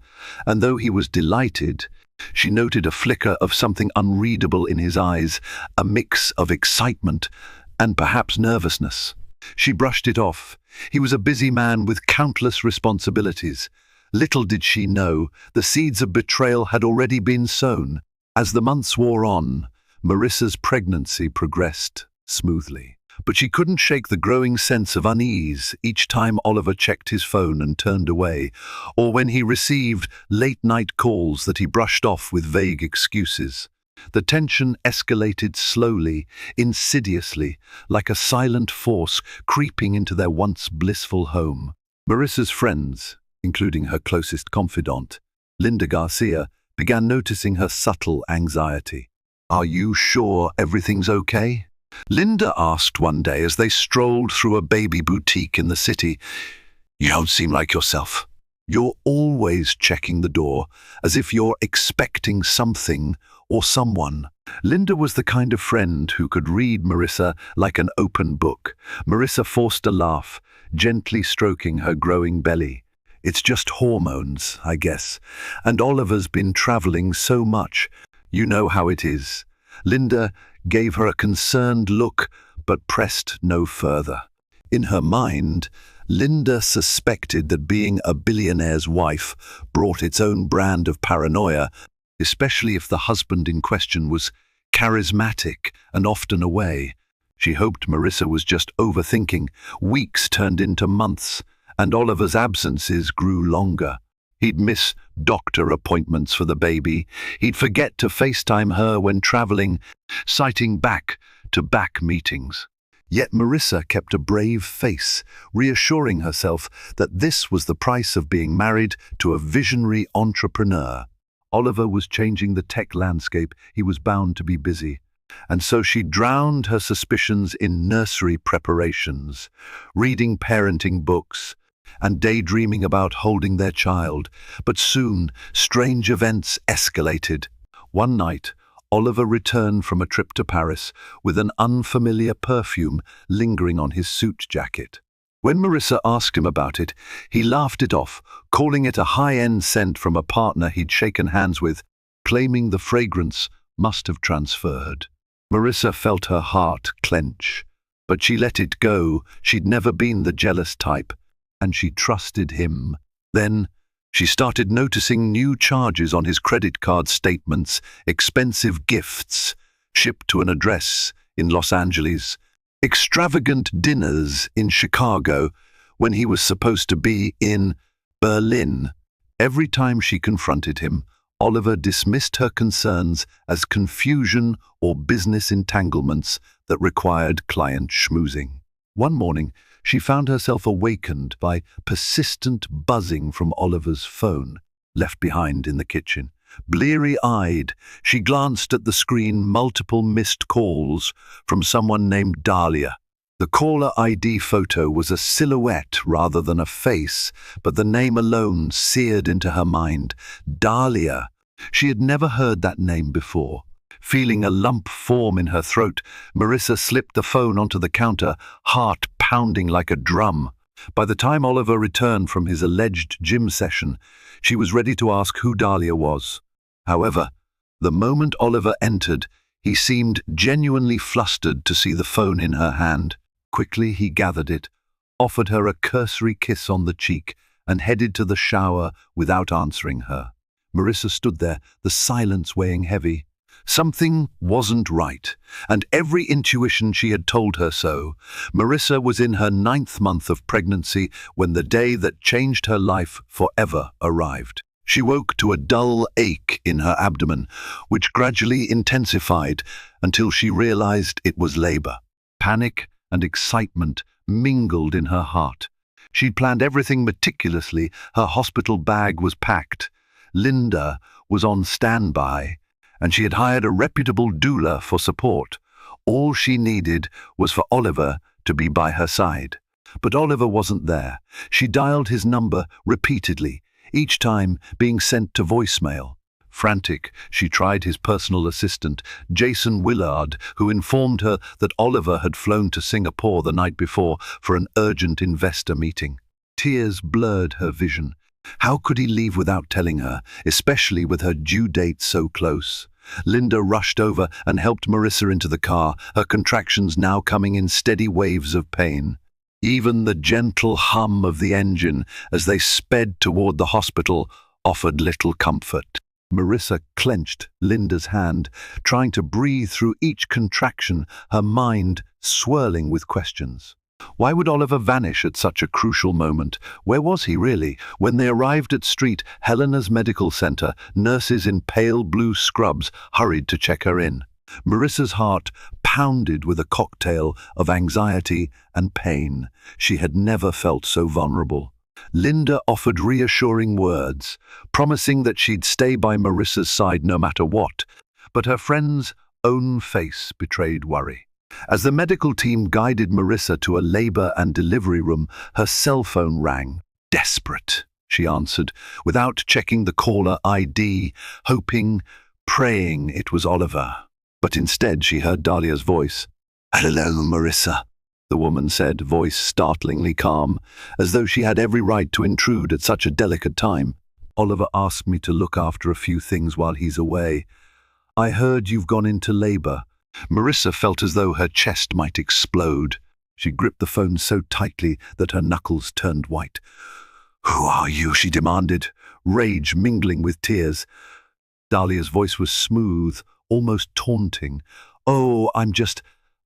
and though he was delighted, she noted a flicker of something unreadable in his eyes, a mix of excitement and perhaps nervousness. She brushed it off. He was a busy man with countless responsibilities. Little did she know, the seeds of betrayal had already been sown. As the months wore on, Marissa's pregnancy progressed smoothly. But she couldn't shake the growing sense of unease each time Oliver checked his phone and turned away, or when he received late-night calls that he brushed off with vague excuses. The tension escalated slowly, insidiously, like a silent force creeping into their once blissful home. Marissa's friends, including her closest confidant, Linda Garcia, began noticing her subtle anxiety. "Are you sure everything's okay?" Linda asked one day as they strolled through a baby boutique in the city. "You don't seem like yourself. You're always checking the door, as if you're expecting something or someone." Linda was the kind of friend who could read Marissa like an open book. Marissa forced a laugh, gently stroking her growing belly. "It's just hormones, I guess. And Oliver's been traveling so much. You know how it is." Linda gave her a concerned look, but pressed no further. In her mind, Linda suspected that being a billionaire's wife brought its own brand of paranoia, especially if the husband in question was charismatic and often away. She hoped Marissa was just overthinking. Weeks turned into months, and Oliver's absences grew longer. He'd miss doctor appointments for the baby. He'd forget to FaceTime her when traveling, citing back-to-back meetings. Yet Marissa kept a brave face, reassuring herself that this was the price of being married to a visionary entrepreneur. Oliver was changing the tech landscape. He was bound to be busy. And so she drowned her suspicions in nursery preparations, reading parenting books, and daydreaming about holding their child. But soon, strange events escalated. One night, Oliver returned from a trip to Paris with an unfamiliar perfume lingering on his suit jacket. When Marissa asked him about it, he laughed it off, calling it a high-end scent from a partner he'd shaken hands with, claiming the fragrance must have transferred. Marissa felt her heart clench, but she let it go. She'd never been the jealous type, and she trusted him. Then she started noticing new charges on his credit card statements, expensive gifts shipped to an address in Los Angeles, extravagant dinners in Chicago when he was supposed to be in Berlin. Every time she confronted him, Oliver dismissed her concerns as confusion or business entanglements that required client schmoozing. One morning, she found herself awakened by persistent buzzing from Oliver's phone, left behind in the kitchen. Bleary-eyed, she glanced at the screen, multiple missed calls from someone named Dahlia. The caller ID photo was a silhouette rather than a face, but the name alone seared into her mind. Dahlia. She had never heard that name before. Feeling a lump form in her throat, Marissa slipped the phone onto the counter, heart pounding like a drum. By the time Oliver returned from his alleged gym session, she was ready to ask who Dahlia was. However, the moment Oliver entered, he seemed genuinely flustered to see the phone in her hand. Quickly he gathered it, offered her a cursory kiss on the cheek, and headed to the shower without answering her. Marissa stood there, the silence weighing heavy. Something wasn't right, and every intuition she had told her so. Marissa was in her 9th month of pregnancy when the day that changed her life forever arrived. She woke to a dull ache in her abdomen, which gradually intensified until she realized it was labor. Panic and excitement mingled in her heart. She'd planned everything meticulously. Her hospital bag was packed. Linda was on standby, and she had hired a reputable doula for support. All she needed was for Oliver to be by her side. But Oliver wasn't there. She dialed his number repeatedly, each time being sent to voicemail. Frantic, she tried his personal assistant, Jason Willard, who informed her that Oliver had flown to Singapore the night before for an urgent investor meeting. Tears blurred her vision. How could he leave without telling her, especially with her due date so close? Linda rushed over and helped Marissa into the car, her contractions now coming in steady waves of pain. Even the gentle hum of the engine as they sped toward the hospital offered little comfort. Marissa clenched Linda's hand, trying to breathe through each contraction, her mind swirling with questions. Why would Oliver vanish at such a crucial moment? Where was he really? When they arrived at St. Helena's Medical Center, nurses in pale blue scrubs hurried to check her in. Marissa's heart pounded with a cocktail of anxiety and pain. She had never felt so vulnerable. Linda offered reassuring words, promising that she'd stay by Marissa's side no matter what, but her friend's own face betrayed worry. As the medical team guided Marissa to a labor and delivery room, her cell phone rang. Desperate, she answered, without checking the caller ID, hoping, praying it was Oliver. But instead she heard Dahlia's voice. "Hello, Marissa," the woman said, voice startlingly calm, as though she had every right to intrude at such a delicate time. "Oliver asked me to look after a few things while he's away. I heard you've gone into labor." Marissa felt as though her chest might explode. She gripped the phone so tightly that her knuckles turned white. "Who are you?" she demanded, rage mingling with tears. Dahlia's voice was smooth, almost taunting. "Oh, I'm just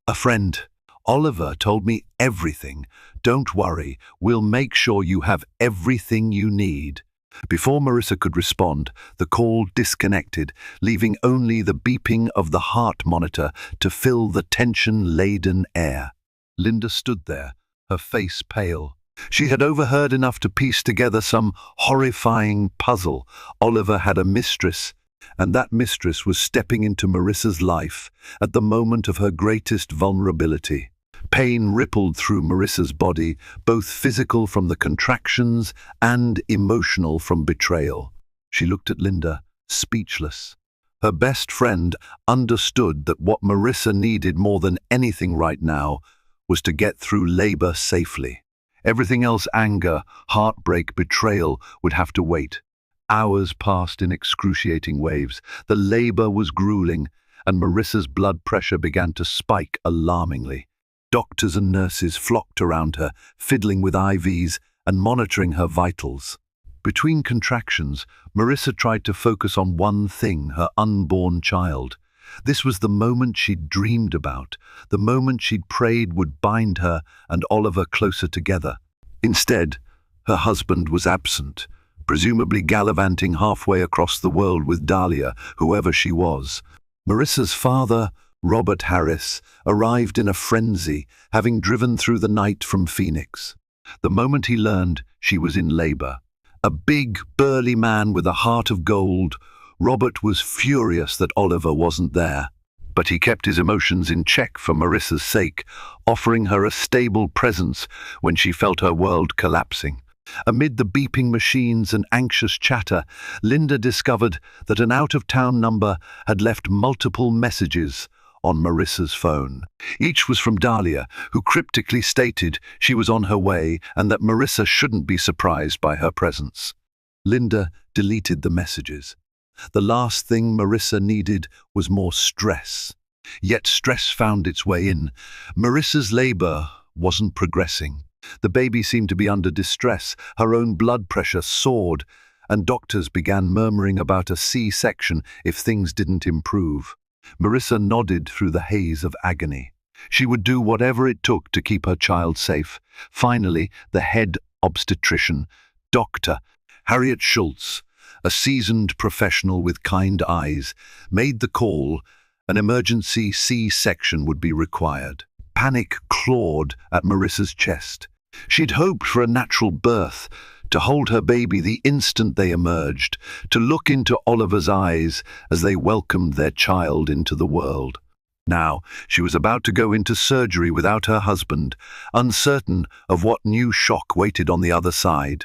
a friend. Oliver told me everything. Don't worry, we'll make sure you have everything you need." Before Marissa could respond, the call disconnected, leaving only the beeping of the heart monitor to fill the tension-laden air. Linda stood there, her face pale. She had overheard enough to piece together some horrifying puzzle. Oliver had a mistress, and that mistress was stepping into Marissa's life at the moment of her greatest vulnerability. Pain rippled through Marissa's body, both physical from the contractions and emotional from betrayal. She looked at Linda, speechless. Her best friend understood that what Marissa needed more than anything right now was to get through labor safely. Everything else, anger, heartbreak, betrayal, would have to wait. Hours passed in excruciating waves. The labor was grueling, and Marissa's blood pressure began to spike alarmingly. Doctors and nurses flocked around her, fiddling with IVs and monitoring her vitals. Between contractions, Marissa tried to focus on one thing, her unborn child. This was the moment she'd dreamed about, the moment she'd prayed would bind her and Oliver closer together. Instead, her husband was absent, presumably gallivanting halfway across the world with Dahlia, whoever she was. Marissa's father, Robert Harris, arrived in a frenzy, having driven through the night from Phoenix. The moment he learned she was in labor. A big, burly man with a heart of gold, Robert was furious that Oliver wasn't there. But he kept his emotions in check for Marissa's sake, offering her a stable presence when she felt her world collapsing. Amid the beeping machines and anxious chatter, Linda discovered that an out-of-town number had left multiple messages on Marissa's phone. Each was from Dahlia, who cryptically stated she was on her way and that Marissa shouldn't be surprised by her presence. Linda deleted the messages. The last thing Marissa needed was more stress. Yet stress found its way in. Marissa's labor wasn't progressing. The baby seemed to be under distress, her own blood pressure soared, and doctors began murmuring about a C-section if things didn't improve. Marissa nodded through the haze of agony. She would do whatever it took to keep her child safe. Finally, the head obstetrician, Dr. Harriet Schultz, a seasoned professional with kind eyes, made the call. An emergency C-section would be required. Panic clawed at Marissa's chest. She'd hoped for a natural birth, to hold her baby the instant they emerged, to look into Oliver's eyes as they welcomed their child into the world. Now, she was about to go into surgery without her husband, uncertain of what new shock waited on the other side.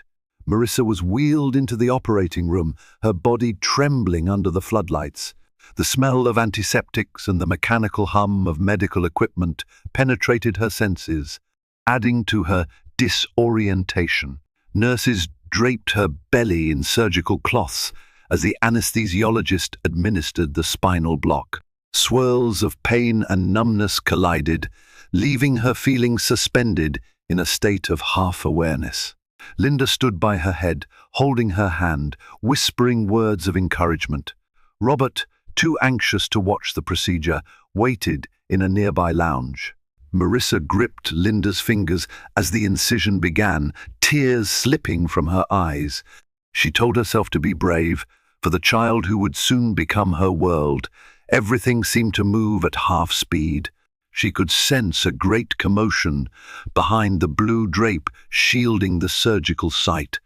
Marissa was wheeled into the operating room, her body trembling under the floodlights. The smell of antiseptics and the mechanical hum of medical equipment penetrated her senses, adding to her disorientation. Nurses draped her belly in surgical cloths as the anesthesiologist administered the spinal block. Swirls of pain and numbness collided, leaving her feeling suspended in a state of half-awareness. Linda stood by her head, holding her hand, whispering words of encouragement. Robert, too anxious to watch the procedure, waited in a nearby lounge. Marissa gripped Linda's fingers as the incision began, tears slipping from her eyes. She told herself to be brave, for the child who would soon become her world. Everything seemed to move at half speed. She could sense a great commotion behind the blue drape shielding the surgical site.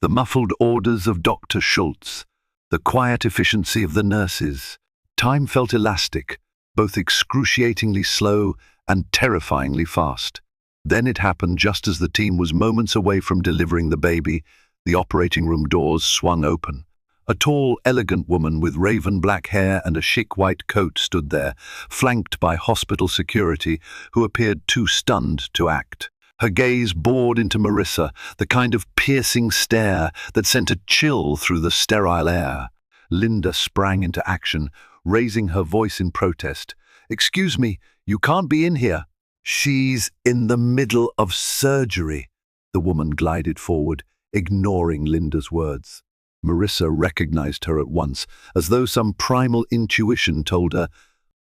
The muffled orders of Dr. Schultz, the quiet efficiency of the nurses. Time felt elastic, both excruciatingly slow and terrifyingly fast. Then it happened just as the team was moments away from delivering the baby. The operating room doors swung open. A tall, elegant woman with raven black hair and a chic white coat stood there, flanked by hospital security who appeared too stunned to act. Her gaze bored into Marissa, the kind of piercing stare that sent a chill through the sterile air. Linda sprang into action, raising her voice in protest. "Excuse me, you can't be in here." "She's in the middle of surgery," the woman glided forward, ignoring Linda's words. Marissa recognized her at once, as though some primal intuition told her,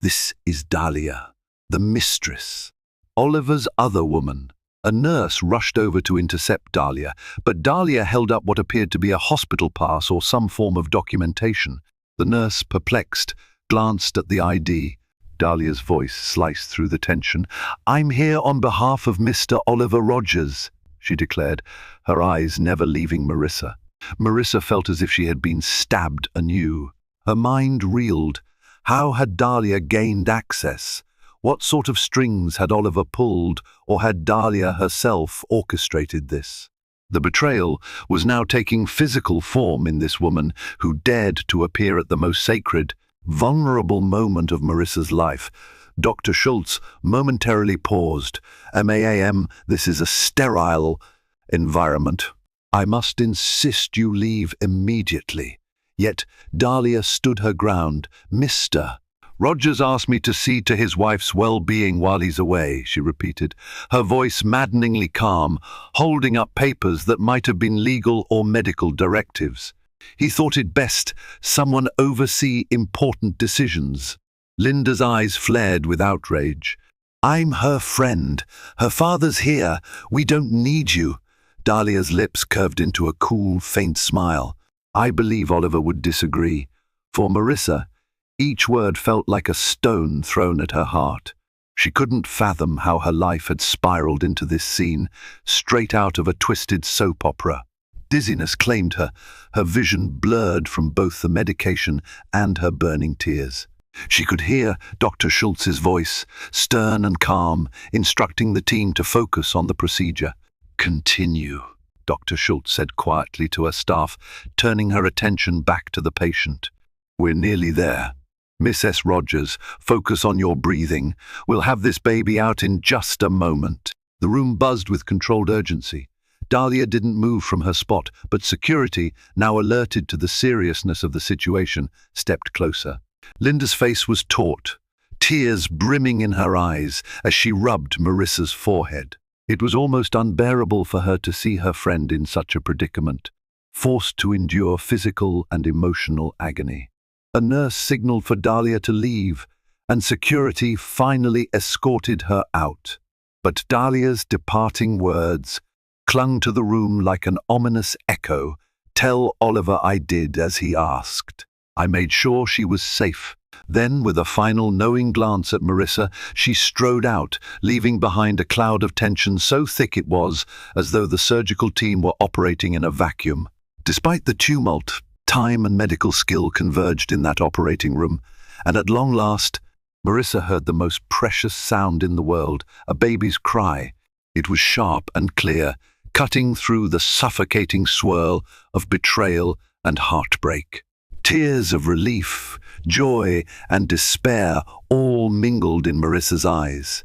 "This is Dahlia, the mistress." Oliver's other woman. A nurse rushed over to intercept Dahlia, but Dahlia held up what appeared to be a hospital pass or some form of documentation. The nurse, perplexed, glanced at the ID. Dahlia's voice sliced through the tension. "I'm here on behalf of Mr. Oliver Rogers," she declared, her eyes never leaving Marissa. Marissa felt as if she had been stabbed anew. Her mind reeled. How had Dahlia gained access? What sort of strings had Oliver pulled, or had Dahlia herself orchestrated this? The betrayal was now taking physical form in this woman who dared to appear at the most sacred, vulnerable moment of Marissa's life. Dr. Schultz momentarily paused. "Ma'am, this is a sterile..." environment. I must insist you leave immediately. Yet Dahlia stood her ground. Mr. Rogers asked me to see to his wife's well-being while he's away, she repeated, her voice maddeningly calm, holding up papers that might have been legal or medical directives. He thought it best someone oversee important decisions. Linda's eyes flared with outrage. I'm her friend. Her father's here. We don't need you. Dahlia's lips curved into a cool, faint smile. I believe Oliver would disagree. For Marissa, each word felt like a stone thrown at her heart. She couldn't fathom how her life had spiraled into this scene, straight out of a twisted soap opera. Dizziness claimed her, her vision blurred from both the medication and her burning tears. She could hear Dr. Schultz's voice, stern and calm, instructing the team to focus on the procedure. Continue, Dr. Schultz said quietly to her staff, turning her attention back to the patient. We're nearly there. Miss S. Rogers, focus on your breathing. We'll have this baby out in just a moment. The room buzzed with controlled urgency. Dahlia didn't move from her spot, but security, now alerted to the seriousness of the situation, stepped closer. Linda's face was taut, tears brimming in her eyes as she rubbed Marissa's forehead. It was almost unbearable for her to see her friend in such a predicament, forced to endure physical and emotional agony. A nurse signaled for Dahlia to leave, and security finally escorted her out. But Dahlia's departing words clung to the room like an ominous echo. Tell Oliver I did as he asked. I made sure she was safe. Then, with a final knowing glance at Marissa, she strode out, leaving behind a cloud of tension so thick it was as though the surgical team were operating in a vacuum. Despite the tumult, time and medical skill converged in that operating room, and at long last, Marissa heard the most precious sound in the world, a baby's cry. It was sharp and clear, cutting through the suffocating swirl of betrayal and heartbreak. Tears of relief, joy, and despair all mingled in Marissa's eyes.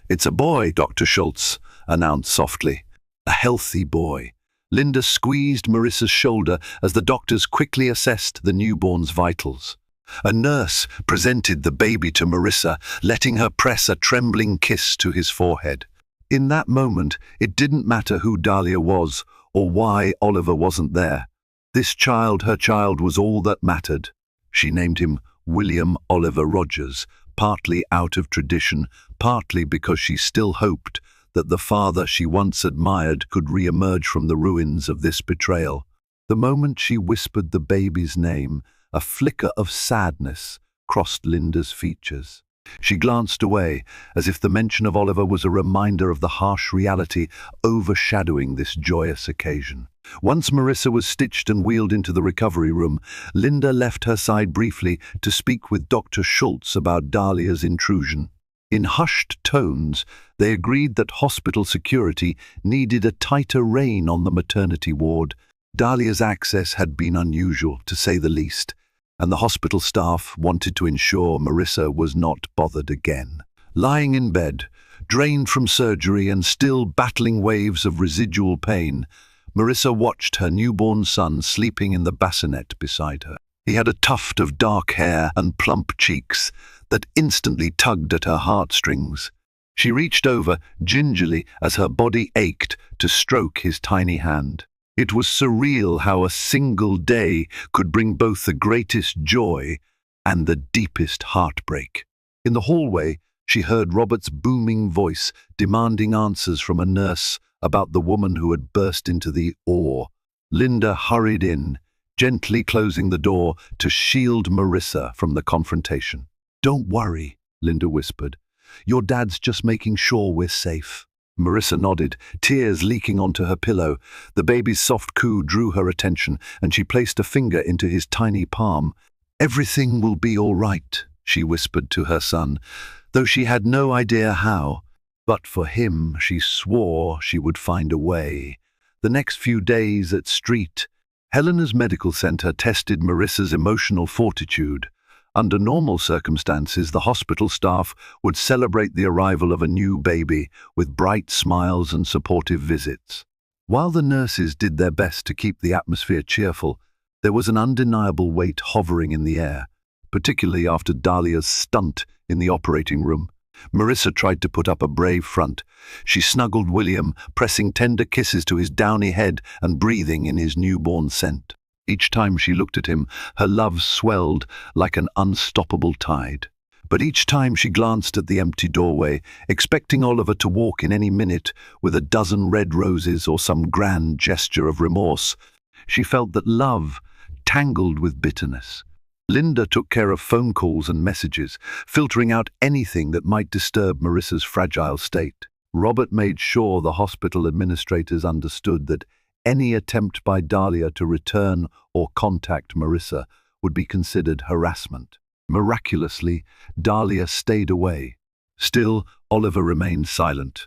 It's a boy, Dr. Schultz announced softly. A healthy boy. Linda squeezed Marissa's shoulder as the doctors quickly assessed the newborn's vitals. A nurse presented the baby to Marissa, letting her press a trembling kiss to his forehead. In that moment, it didn't matter who Dahlia was or why Oliver wasn't there. This child, her child, was all that mattered. She named him William Oliver Rogers, partly out of tradition, partly because she still hoped that the father she once admired could re-emerge from the ruins of this betrayal. The moment she whispered the baby's name, a flicker of sadness crossed Linda's features. She glanced away, as if the mention of Oliver was a reminder of the harsh reality overshadowing this joyous occasion. Once Marissa was stitched and wheeled into the recovery room, Linda left her side briefly to speak with Dr. Schultz about Dahlia's intrusion. In hushed tones, they agreed that hospital security needed a tighter rein on the maternity ward. Dahlia's access had been unusual, to say the least, and the hospital staff wanted to ensure Marissa was not bothered again. Lying in bed, drained from surgery and still battling waves of residual pain, Marissa watched her newborn son sleeping in the bassinet beside her. He had a tuft of dark hair and plump cheeks that instantly tugged at her heartstrings. She reached over gingerly as her body ached to stroke his tiny hand. It was surreal how a single day could bring both the greatest joy and the deepest heartbreak. In the hallway, she heard Robert's booming voice demanding answers from a nurse about the woman who had burst into the OR. Linda hurried in, gently closing the door to shield Marissa from the confrontation. "Don't worry," Linda whispered. "Your dad's just making sure we're safe." Marissa nodded, tears leaking onto her pillow. The baby's soft coo drew her attention, and she placed a finger into his tiny palm. "Everything will be all right," she whispered to her son, though she had no idea how. But for him, she swore she would find a way. The next few days at Street, Helena's medical center, tested Marissa's emotional fortitude. Under normal circumstances, the hospital staff would celebrate the arrival of a new baby with bright smiles and supportive visits. While the nurses did their best to keep the atmosphere cheerful, there was an undeniable weight hovering in the air, particularly after Dahlia's stunt in the operating room. Marissa tried to put up a brave front. She snuggled William, pressing tender kisses to his downy head and breathing in his newborn scent. Each time she looked at him, her love swelled like an unstoppable tide. But each time she glanced at the empty doorway, expecting Oliver to walk in any minute with a dozen red roses or some grand gesture of remorse, she felt that love tangled with bitterness. Linda took care of phone calls and messages, filtering out anything that might disturb Marissa's fragile state. Robert made sure the hospital administrators understood that any attempt by Dahlia to return or contact Marissa would be considered harassment. Miraculously, Dahlia stayed away. Still, Oliver remained silent.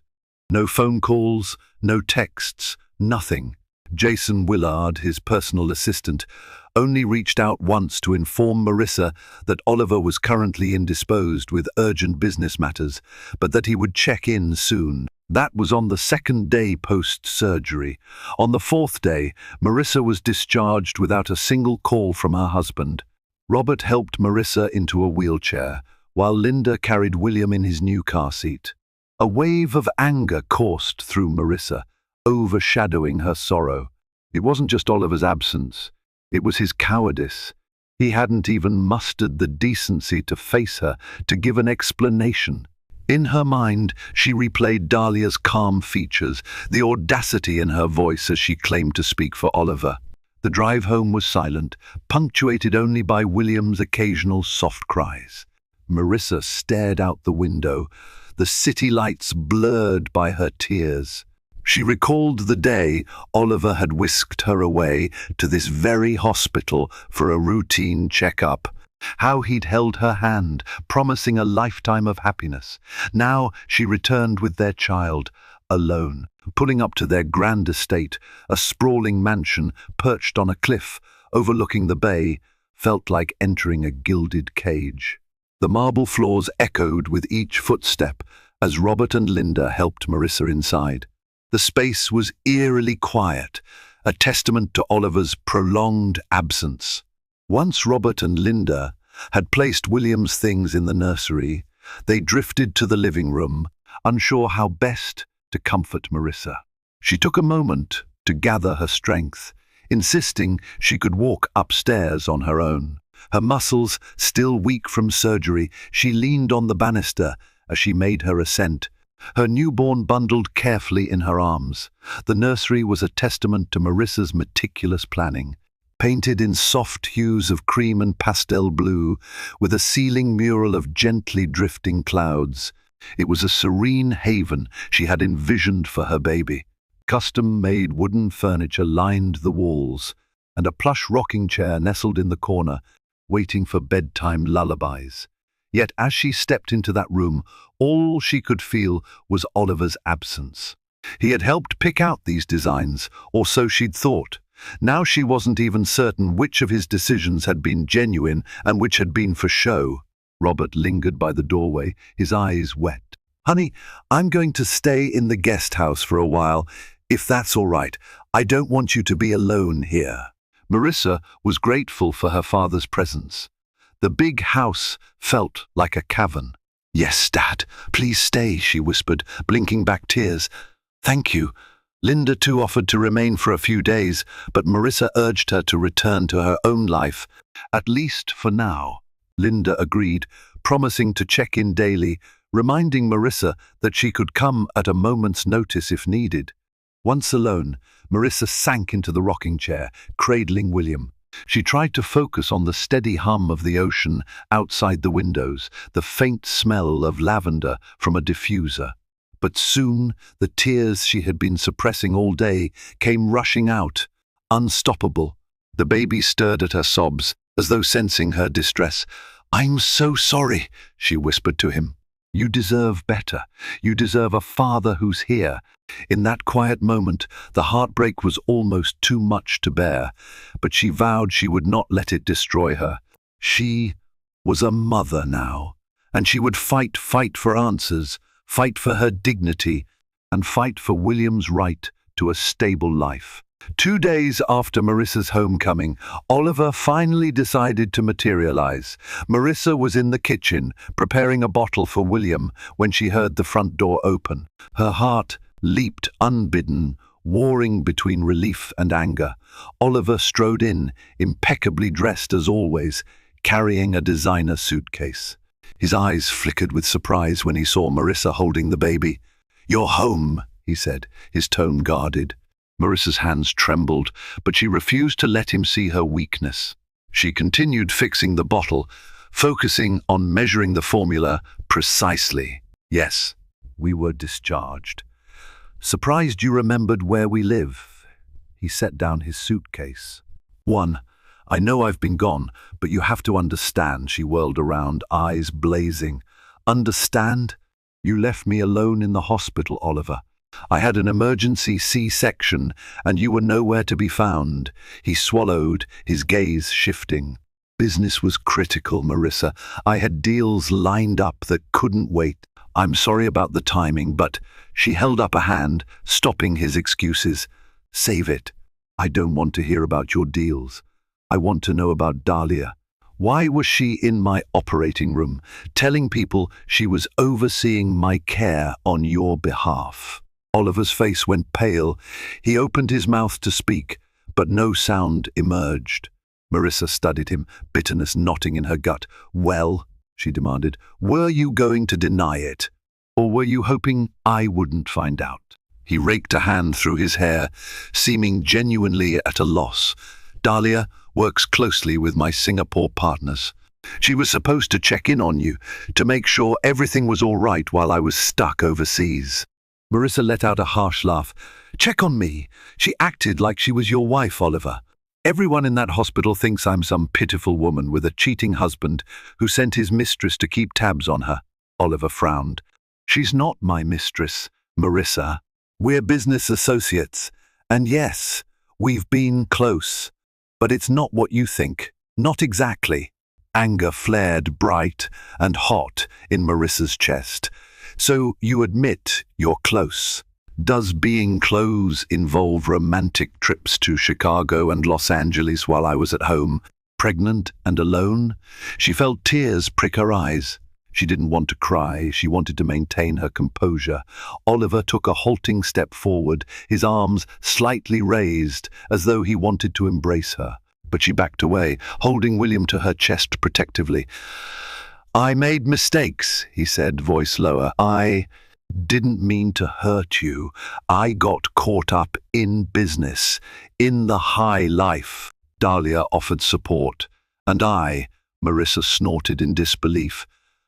No phone calls, no texts, nothing. Jason Willard, his personal assistant, only reached out once to inform Marissa that Oliver was currently indisposed with urgent business matters, but that he would check in soon. That was on the second day post-surgery. On the fourth day, Marissa was discharged without a single call from her husband. Robert helped Marissa into a wheelchair, while Linda carried William in his new car seat. A wave of anger coursed through Marissa, overshadowing her sorrow. It wasn't just Oliver's absence. It was his cowardice. He hadn't even mustered the decency to face her, to give an explanation. In her mind, she replayed Dahlia's calm features, the audacity in her voice as she claimed to speak for Oliver. The drive home was silent, punctuated only by William's occasional soft cries. Marissa stared out the window, the city lights blurred by her tears. She recalled the day Oliver had whisked her away to this very hospital for a routine checkup. How he'd held her hand, promising a lifetime of happiness. Now she returned with their child, alone, pulling up to their grand estate, a sprawling mansion perched on a cliff overlooking the bay, felt like entering a gilded cage. The marble floors echoed with each footstep as Robert and Linda helped Marissa inside. The space was eerily quiet, a testament to Oliver's prolonged absence. Once Robert and Linda had placed William's things in the nursery, they drifted to the living room, unsure how best to comfort Marissa. She took a moment to gather her strength, insisting she could walk upstairs on her own. Her muscles still weak from surgery, she leaned on the banister as she made her ascent, her newborn bundled carefully in her arms. The nursery was a testament to Marissa's meticulous planning. Painted in soft hues of cream and pastel blue, with a ceiling mural of gently drifting clouds, it was a serene haven she had envisioned for her baby. Custom-made wooden furniture lined the walls, and a plush rocking chair nestled in the corner, waiting for bedtime lullabies. Yet as she stepped into that room, all she could feel was Oliver's absence. He had helped pick out these designs, or so she'd thought. Now she wasn't even certain which of his decisions had been genuine and which had been for show. Robert lingered by the doorway, his eyes wet. "Honey, I'm going to stay in the guest house for a while, if that's all right. I don't want you to be alone here." Marissa was grateful for her father's presence. The big house felt like a cavern. "Yes, Dad, please stay," she whispered, blinking back tears. "Thank you." Linda too offered to remain for a few days, but Marissa urged her to return to her own life, at least for now. Linda agreed, promising to check in daily, reminding Marissa that she could come at a moment's notice if needed. Once alone, Marissa sank into the rocking chair, cradling William. She tried to focus on the steady hum of the ocean outside the windows, the faint smell of lavender from a diffuser. But soon the tears she had been suppressing all day came rushing out, unstoppable. The baby stirred at her sobs, as though sensing her distress. "I'm so sorry," she whispered to him. "You deserve better. You deserve a father who's here." In that quiet moment, the heartbreak was almost too much to bear, but she vowed she would not let it destroy her. She was a mother now, and she would fight for answers, fight for her dignity, and fight for William's right to a stable life. 2 days after Marissa's homecoming, Oliver finally decided to materialize. Marissa was in the kitchen, preparing a bottle for William, when she heard the front door open. Her heart leaped unbidden, warring between relief and anger. Oliver strode in, impeccably dressed as always, carrying a designer suitcase. His eyes flickered with surprise when he saw Marissa holding the baby. "You're home," he said, his tone guarded. Marissa's hands trembled, but she refused to let him see her weakness. She continued fixing the bottle, focusing on measuring the formula precisely. "Yes, we were discharged. Surprised you remembered where we live." He set down his suitcase. "One, I know I've been gone, but you have to understand," she whirled around, eyes blazing. "Understand? You left me alone in the hospital, Oliver. I had an emergency C-section, and you were nowhere to be found." He swallowed, his gaze shifting. "Business was critical, Marissa. I had deals lined up that couldn't wait. I'm sorry about the timing, but..." She held up a hand, stopping his excuses. "Save it. I don't want to hear about your deals. I want to know about Dahlia. Why was she in my operating room, telling people she was overseeing my care on your behalf?" Oliver's face went pale. He opened his mouth to speak, but no sound emerged. Marissa studied him, bitterness knotting in her gut. "Well," she demanded, "were you going to deny it? Or were you hoping I wouldn't find out?" He raked a hand through his hair, seeming genuinely at a loss. "Dahlia works closely with my Singapore partners. She was supposed to check in on you, to make sure everything was all right while I was stuck overseas." Marissa let out a harsh laugh. "Check on me. She acted like she was your wife, Oliver. Everyone in that hospital thinks I'm some pitiful woman with a cheating husband who sent his mistress to keep tabs on her." Oliver frowned. "She's not my mistress, Marissa. We're business associates. And yes, we've been close. But it's not what you think. Not exactly." Anger flared bright and hot in Marissa's chest. "So you admit you're close. Does being close involve romantic trips to Chicago and Los Angeles while I was at home, pregnant and alone?" She felt tears prick her eyes. She didn't want to cry. She wanted to maintain her composure. Oliver took a halting step forward, his arms slightly raised, as though he wanted to embrace her. But she backed away, holding William to her chest protectively. "I made mistakes," he said, voice lower. "I didn't mean to hurt you. I got caught up in business, in the high life." Dahlia offered support. "And I," Marissa snorted in disbelief.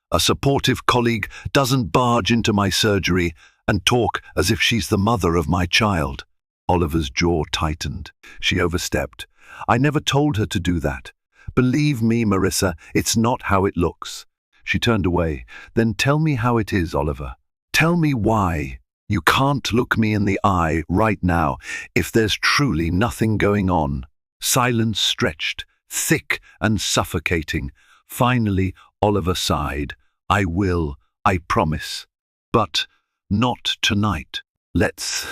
"A supportive colleague doesn't barge into my surgery and talk as if she's the mother of my child." Oliver's jaw tightened. She overstepped. "I never told her to do that. Believe me, Marissa, it's not how it looks." She turned away. "Then tell me how it is, Oliver. Tell me why. You can't look me in the eye right now if there's truly nothing going on." Silence stretched, thick and suffocating. Finally, Oliver sighed. "I will, I promise. But not tonight. Let's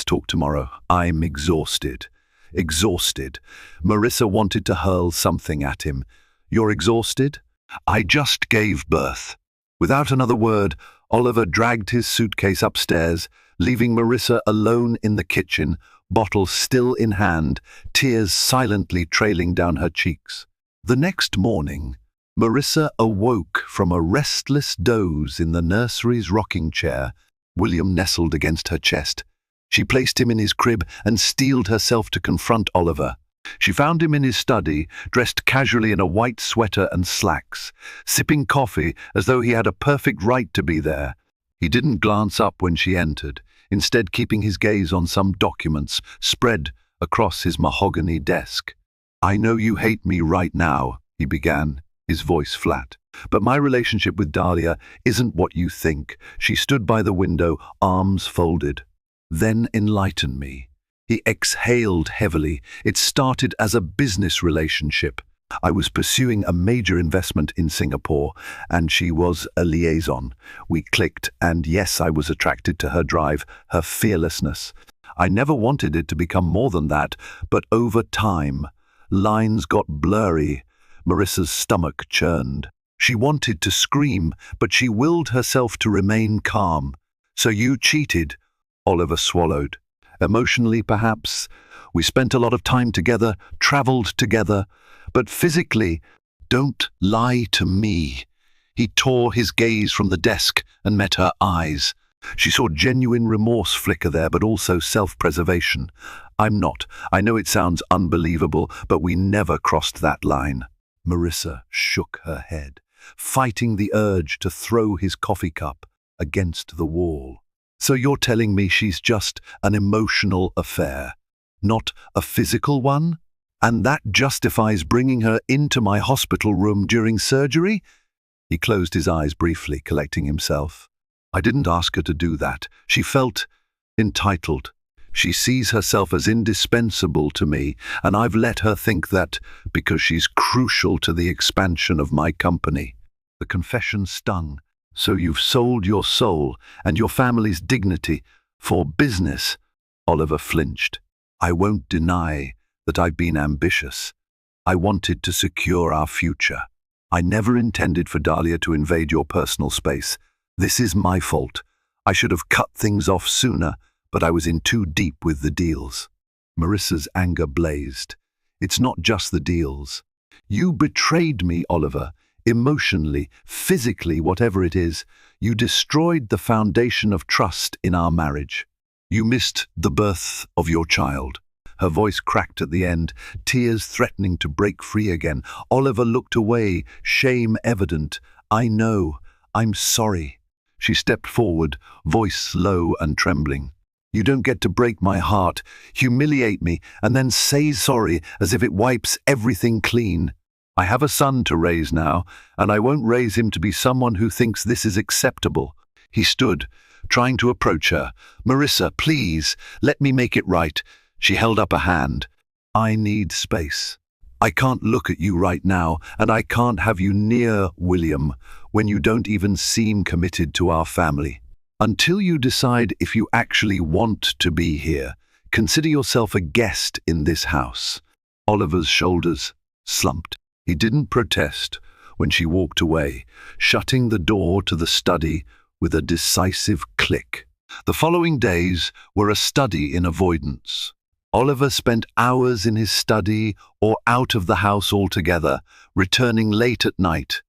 talk tomorrow. I'm exhausted." Exhausted. Marissa wanted to hurl something at him. "You're exhausted? I just gave birth." Without another word, Oliver dragged his suitcase upstairs, leaving Marissa alone in the kitchen, bottle still in hand, tears silently trailing down her cheeks. The next morning, Marissa awoke from a restless doze in the nursery's rocking chair. William nestled against her chest. She placed him in his crib and steeled herself to confront Oliver. She found him in his study, dressed casually in a white sweater and slacks, sipping coffee as though he had a perfect right to be there. He didn't glance up when she entered, instead keeping his gaze on some documents spread across his mahogany desk. "I know you hate me right now," he began, his voice flat. "But my relationship with Dahlia isn't what you think." She stood by the window, arms folded. "Then enlighten me." He exhaled heavily. "It started as a business relationship. I was pursuing a major investment in Singapore, and she was a liaison. We clicked, and yes, I was attracted to her drive, her fearlessness. I never wanted it to become more than that, but over time, lines got blurry. Marissa's stomach churned. She wanted to scream, but she willed herself to remain calm. So you cheated, Oliver swallowed. Emotionally, perhaps. We spent a lot of time together, traveled together, but physically, don't lie to me. He tore his gaze from the desk and met her eyes. She saw genuine remorse flicker there, but also self-preservation. I'm not. I know it sounds unbelievable, but we never crossed that line. Marissa shook her head, fighting the urge to throw his coffee cup against the wall. So you're telling me she's just an emotional affair, not a physical one? And that justifies bringing her into my hospital room during surgery? He closed his eyes briefly, collecting himself. I didn't ask her to do that. She felt entitled. She sees herself as indispensable to me, and I've let her think that because she's crucial to the expansion of my company. The confession stung. So you've sold your soul and your family's dignity for business? Oliver flinched. I won't deny that I've been ambitious. I wanted to secure our future. I never intended for Dahlia to invade your personal space. This is my fault. I should have cut things off sooner, but I was in too deep with the deals. Marissa's anger blazed. It's not just the deals. You betrayed me, Oliver. Emotionally, physically, whatever it is. You destroyed the foundation of trust in our marriage. You missed the birth of your child. Her voice cracked at the end, tears threatening to break free again. Oliver looked away, shame evident. I know. I'm sorry. She stepped forward, voice low and trembling. You don't get to break my heart, humiliate me, and then say sorry as if it wipes everything clean. I have a son to raise now, and I won't raise him to be someone who thinks this is acceptable. He stood, trying to approach her. Marissa, please, let me make it right. She held up a hand. I need space. I can't look at you right now, and I can't have you near William when you don't even seem committed to our family. Until you decide if you actually want to be here, consider yourself a guest in this house. Oliver's shoulders slumped. He didn't protest when she walked away, shutting the door to the study with a decisive click. The following days were a study in avoidance. Oliver spent hours in his study or out of the house altogether, returning late at night.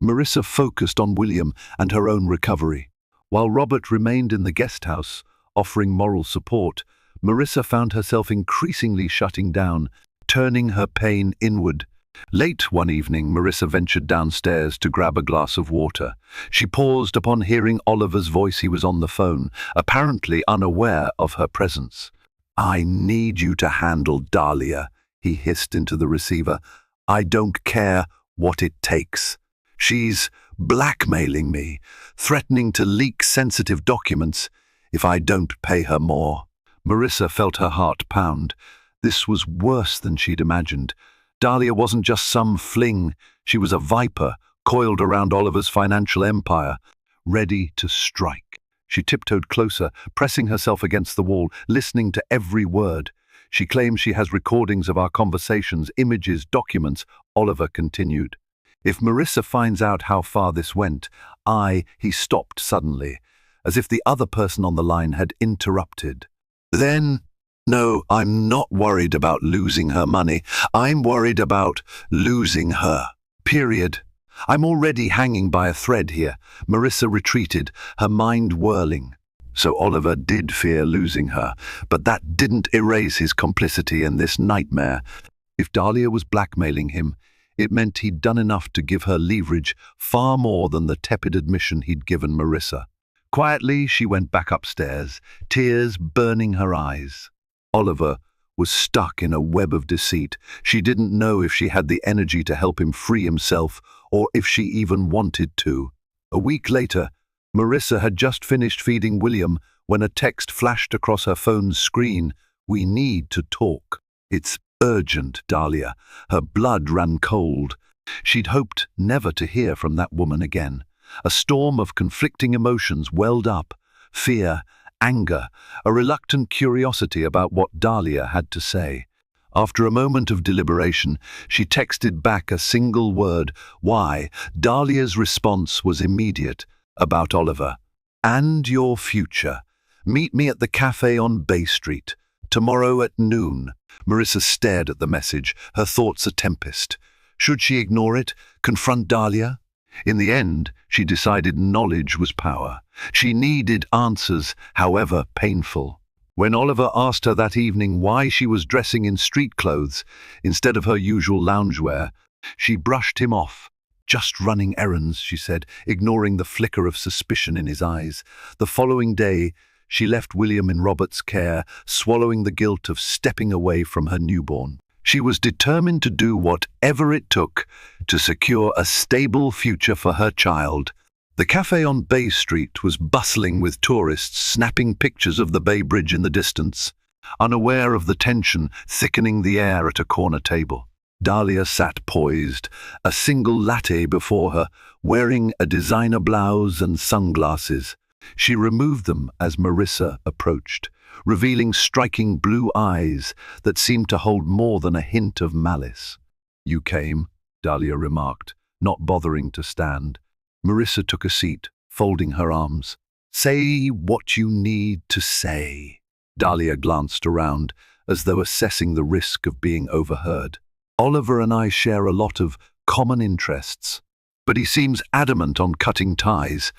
Marissa focused on William and her own recovery. While Robert remained in the guest house, offering moral support, Marissa found herself increasingly shutting down, turning her pain inward. Late one evening, Marissa ventured downstairs to grab a glass of water. She paused upon hearing Oliver's voice. He was on the phone, apparently unaware of her presence. I need you to handle Dahlia, he hissed into the receiver. I don't care what it takes. She's blackmailing me, threatening to leak sensitive documents if I don't pay her more. Marissa felt her heart pound. This was worse than she'd imagined. Dahlia wasn't just some fling. She was a viper coiled around Oliver's financial empire, ready to strike. She tiptoed closer, pressing herself against the wall, listening to every word. She claims she has recordings of our conversations, images, documents, Oliver continued. If Marissa finds out how far this went, he stopped suddenly, as if the other person on the line had interrupted. Then, no, I'm not worried about losing her money. I'm worried about losing her. Period. I'm already hanging by a thread here. Marissa retreated, her mind whirling. So Oliver did fear losing her, but that didn't erase his complicity in this nightmare. If Dahlia was blackmailing him, it meant he'd done enough to give her leverage, far more than the tepid admission he'd given Marissa. Quietly, she went back upstairs, tears burning her eyes. Oliver was stuck in a web of deceit. She didn't know if she had the energy to help him free himself, or if she even wanted to. A week later, Marissa had just finished feeding William when a text flashed across her phone's screen. We need to talk. It's urgent, Dahlia. Her blood ran cold. She'd hoped never to hear from that woman again. A storm of conflicting emotions welled up, fear, anger, a reluctant curiosity about what Dahlia had to say. After a moment of deliberation, she texted back a single word, "Why?" Dahlia's response was immediate, "About Oliver. And your future. Meet me at the cafe on Bay Street. Tomorrow at noon." Marissa stared at the message, her thoughts a tempest. Should she ignore it, confront Dahlia? In the end, she decided knowledge was power. She needed answers, however painful. When Oliver asked her that evening why she was dressing in street clothes instead of her usual loungewear, she brushed him off. "Just running errands," she said, ignoring the flicker of suspicion in his eyes. The following day, she left William in Robert's care, swallowing the guilt of stepping away from her newborn. She was determined to do whatever it took to secure a stable future for her child. The cafe on Bay Street was bustling with tourists snapping pictures of the Bay Bridge in the distance, unaware of the tension thickening the air at a corner table. Dahlia sat poised, a single latte before her, wearing a designer blouse and sunglasses. She removed them as Marissa approached, revealing striking blue eyes that seemed to hold more than a hint of malice. "You came," Dahlia remarked, not bothering to stand. Marissa took a seat, folding her arms. "Say what you need to say." Dahlia glanced around, as though assessing the risk of being overheard. "Oliver and I share a lot of common interests, but he seems adamant on cutting ties.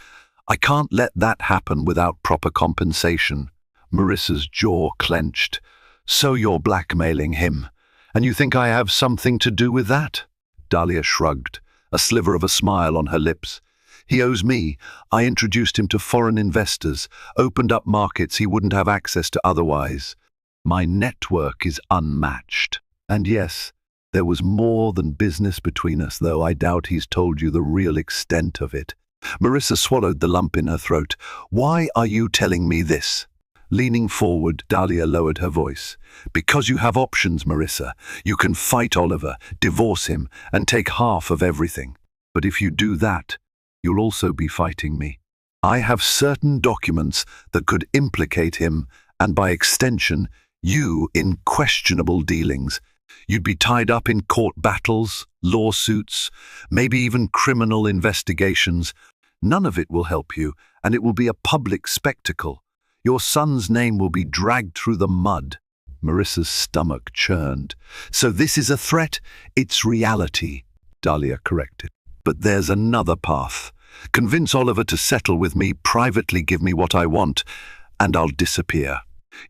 I can't let that happen without proper compensation." Marissa's jaw clenched. "So you're blackmailing him, and you think I have something to do with that?" Dahlia shrugged, a sliver of a smile on her lips. "He owes me. I introduced him to foreign investors, opened up markets he wouldn't have access to otherwise. My network is unmatched. And yes, there was more than business between us, though I doubt he's told you the real extent of it." Marissa swallowed the lump in her throat. "Why are you telling me this?" Leaning forward, Dahlia lowered her voice. "Because you have options, Marissa. You can fight Oliver, divorce him, and take half of everything. But if you do that, you'll also be fighting me. I have certain documents that could implicate him, and by extension, you in questionable dealings. You'd be tied up in court battles, lawsuits, maybe even criminal investigations. None of it will help you, and it will be a public spectacle. Your son's name will be dragged through the mud." Marissa's stomach churned. "So this is a threat? It's reality," Dahlia corrected. "But there's another path. Convince Oliver to settle with me, privately give me what I want, and I'll disappear.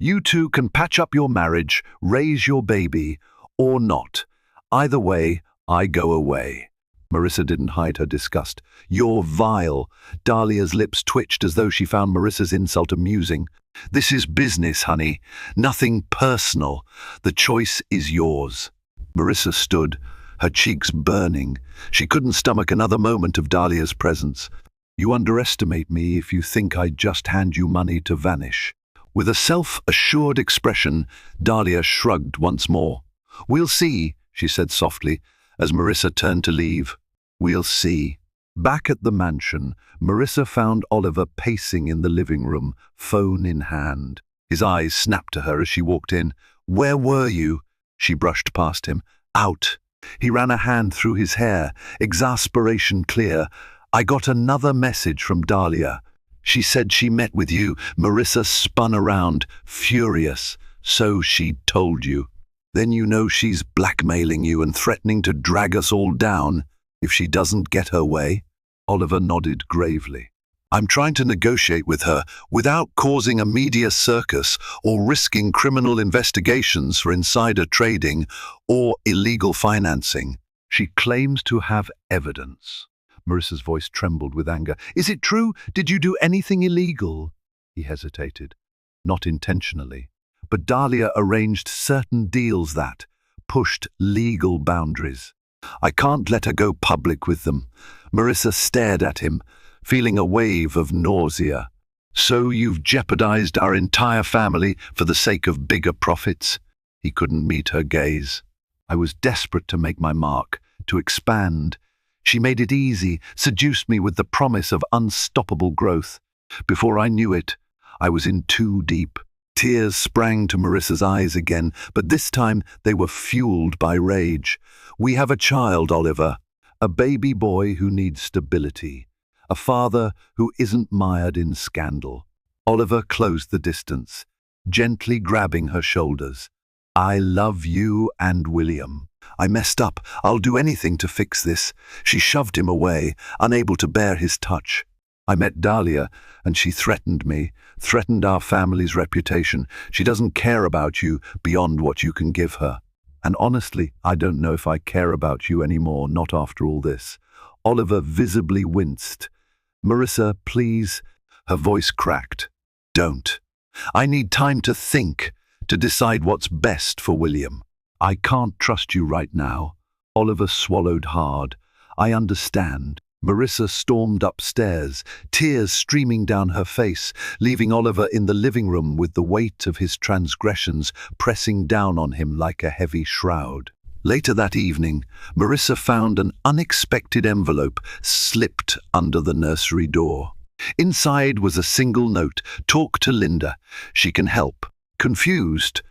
You two can patch up your marriage, raise your baby, or not. Either way, I go away." Marissa didn't hide her disgust. "You're vile." Dahlia's lips twitched as though she found Marissa's insult amusing. "This is business, honey. Nothing personal. The choice is yours." Marissa stood, her cheeks burning. She couldn't stomach another moment of Dahlia's presence. "You underestimate me if you think I'd just hand you money to vanish." With a self-assured expression, Dahlia shrugged once more. "We'll see," she said softly, as Marissa turned to leave. "We'll see." Back at the mansion, Marissa found Oliver pacing in the living room, phone in hand. His eyes snapped to her as she walked in. "Where were you?" She brushed past him. "Out." He ran a hand through his hair, exasperation clear. "I got another message from Dahlia. She said she met with you." Marissa spun around, furious. "So she told you. Then you know she's blackmailing you and threatening to drag us all down if she doesn't get her way?" Oliver nodded gravely. "I'm trying to negotiate with her without causing a media circus or risking criminal investigations for insider trading or illegal financing. She claims to have evidence." Marissa's voice trembled with anger. "Is it true? Did you do anything illegal?" He hesitated. "Not intentionally. But Dahlia arranged certain deals that pushed legal boundaries. I can't let her go public with them." Marissa stared at him, feeling a wave of nausea. "So you've jeopardized our entire family for the sake of bigger profits?" He couldn't meet her gaze. "I was desperate to make my mark, to expand. She made it easy, seduced me with the promise of unstoppable growth. Before I knew it, I was in too deep. Tears sprang to Marissa's eyes again, but this time they were fueled by rage. We have a child, Oliver. A baby boy who needs stability. A father who isn't mired in scandal. Oliver closed the distance, gently grabbing her shoulders. I love you and William. I messed up. I'll do anything to fix this. She shoved him away, unable to bear his touch. I met Dahlia, and she threatened me, threatened our family's reputation. She doesn't care about you beyond what you can give her. And honestly, I don't know if I care about you anymore, not after all this. Oliver visibly winced. Marissa, please. Her voice cracked. Don't. I need time to think, to decide what's best for William. I can't trust you right now. Oliver swallowed hard. I understand. Marissa stormed upstairs, tears streaming down her face, leaving Oliver in the living room with the weight of his transgressions pressing down on him like a heavy shroud. Later that evening, Marissa found an unexpected envelope slipped under the nursery door. Inside was a single note, "Talk to Linda. She can help." Confused,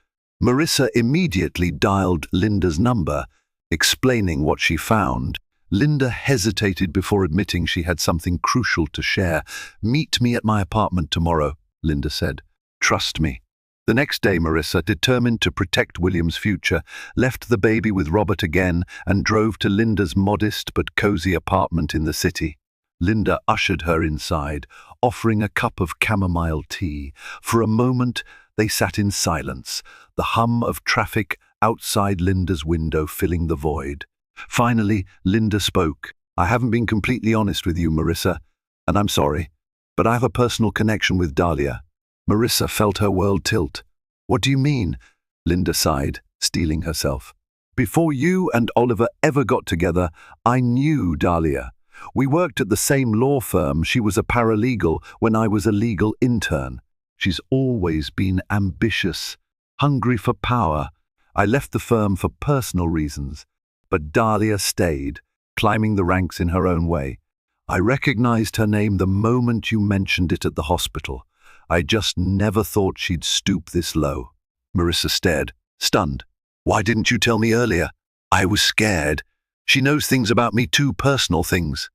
Marissa immediately dialed Linda's number, explaining what she found. Linda hesitated before admitting she had something crucial to share. "Meet me at my apartment tomorrow," Linda said. "Trust me." The next day, Marissa, determined to protect William's future, left the baby with Robert again and drove to Linda's modest but cozy apartment in the city. Linda ushered her inside, offering a cup of chamomile tea. For a moment, they sat in silence, the hum of traffic outside Linda's window filling the void. Finally, Linda spoke. "I haven't been completely honest with you, Marissa, and I'm sorry, but I have a personal connection with Dahlia." Marissa felt her world tilt. "What do you mean?" Linda sighed, steeling herself. "Before you and Oliver ever got together, I knew Dahlia. We worked at the same law firm. She was a paralegal when I was a legal intern. She's always been ambitious, hungry for power. I left the firm for personal reasons. But Dahlia stayed, climbing the ranks in her own way. I recognized her name the moment you mentioned it at the hospital. I just never thought she'd stoop this low." Marissa stared, stunned. "Why didn't you tell me earlier?" "I was scared. She knows things about me too, personal things.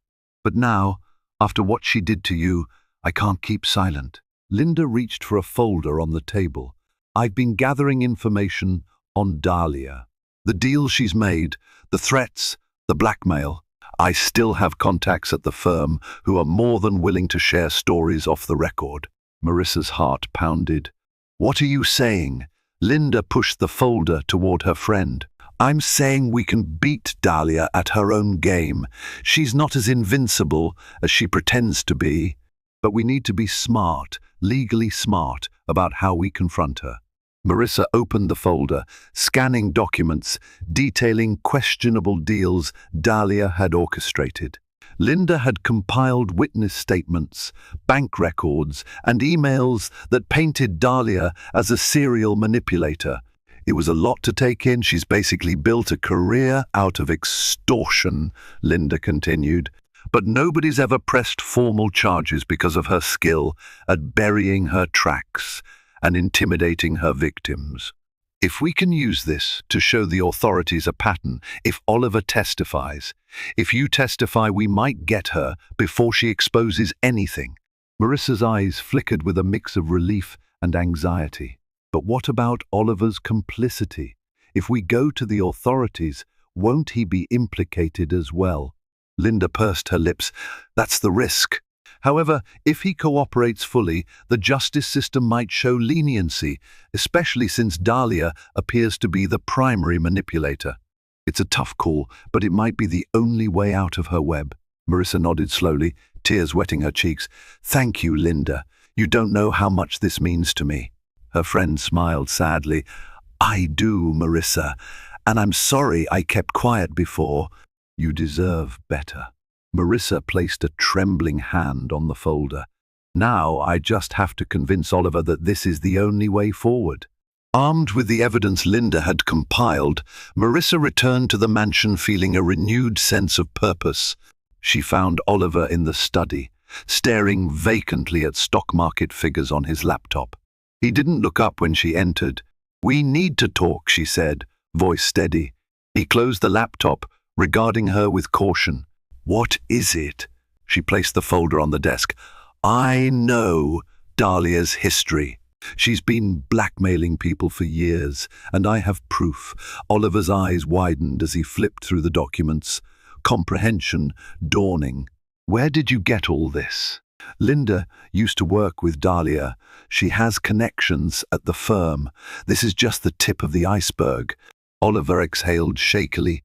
But now, after what she did to you, I can't keep silent." Linda reached for a folder on the table. "I've been gathering information on Dahlia. The deal she's made, the threats, the blackmail. I still have contacts at the firm who are more than willing to share stories off the record." Marissa's heart pounded. "What are you saying?" Linda pushed the folder toward her friend. "I'm saying we can beat Dahlia at her own game. She's not as invincible as she pretends to be, but we need to be smart, legally smart, about how we confront her." Marissa opened the folder, scanning documents, detailing questionable deals Dahlia had orchestrated. Linda had compiled witness statements, bank records, and emails that painted Dahlia as a serial manipulator. "It was a lot to take in. She's basically built a career out of extortion," Linda continued. "But nobody's ever pressed formal charges because of her skill at burying her tracks and intimidating her victims. If we can use this to show the authorities a pattern, if Oliver testifies, if you testify, we might get her before she exposes anything." Marissa's eyes flickered with a mix of relief and anxiety. "But what about Oliver's complicity? If we go to the authorities, won't he be implicated as well?" Linda pursed her lips. "That's the risk. However, if he cooperates fully, the justice system might show leniency, especially since Dahlia appears to be the primary manipulator. It's a tough call, but it might be the only way out of her web." Marissa nodded slowly, tears wetting her cheeks. "Thank you, Linda. You don't know how much this means to me." Her friend smiled sadly. "I do, Marissa, and I'm sorry I kept quiet before. You deserve better." Marissa placed a trembling hand on the folder. "Now I just have to convince Oliver that this is the only way forward." Armed with the evidence Linda had compiled, Marissa returned to the mansion feeling a renewed sense of purpose. She found Oliver in the study, staring vacantly at stock market figures on his laptop. He didn't look up when she entered. "We need to talk," she said, voice steady. He closed the laptop, regarding her with caution. "What is it?" She placed the folder on the desk. "I know Dahlia's history. She's been blackmailing people for years, and I have proof." Oliver's eyes widened as he flipped through the documents, comprehension dawning. "Where did you get all this?" "Linda used to work with Dahlia. She has connections at the firm. This is just the tip of the iceberg." Oliver exhaled shakily.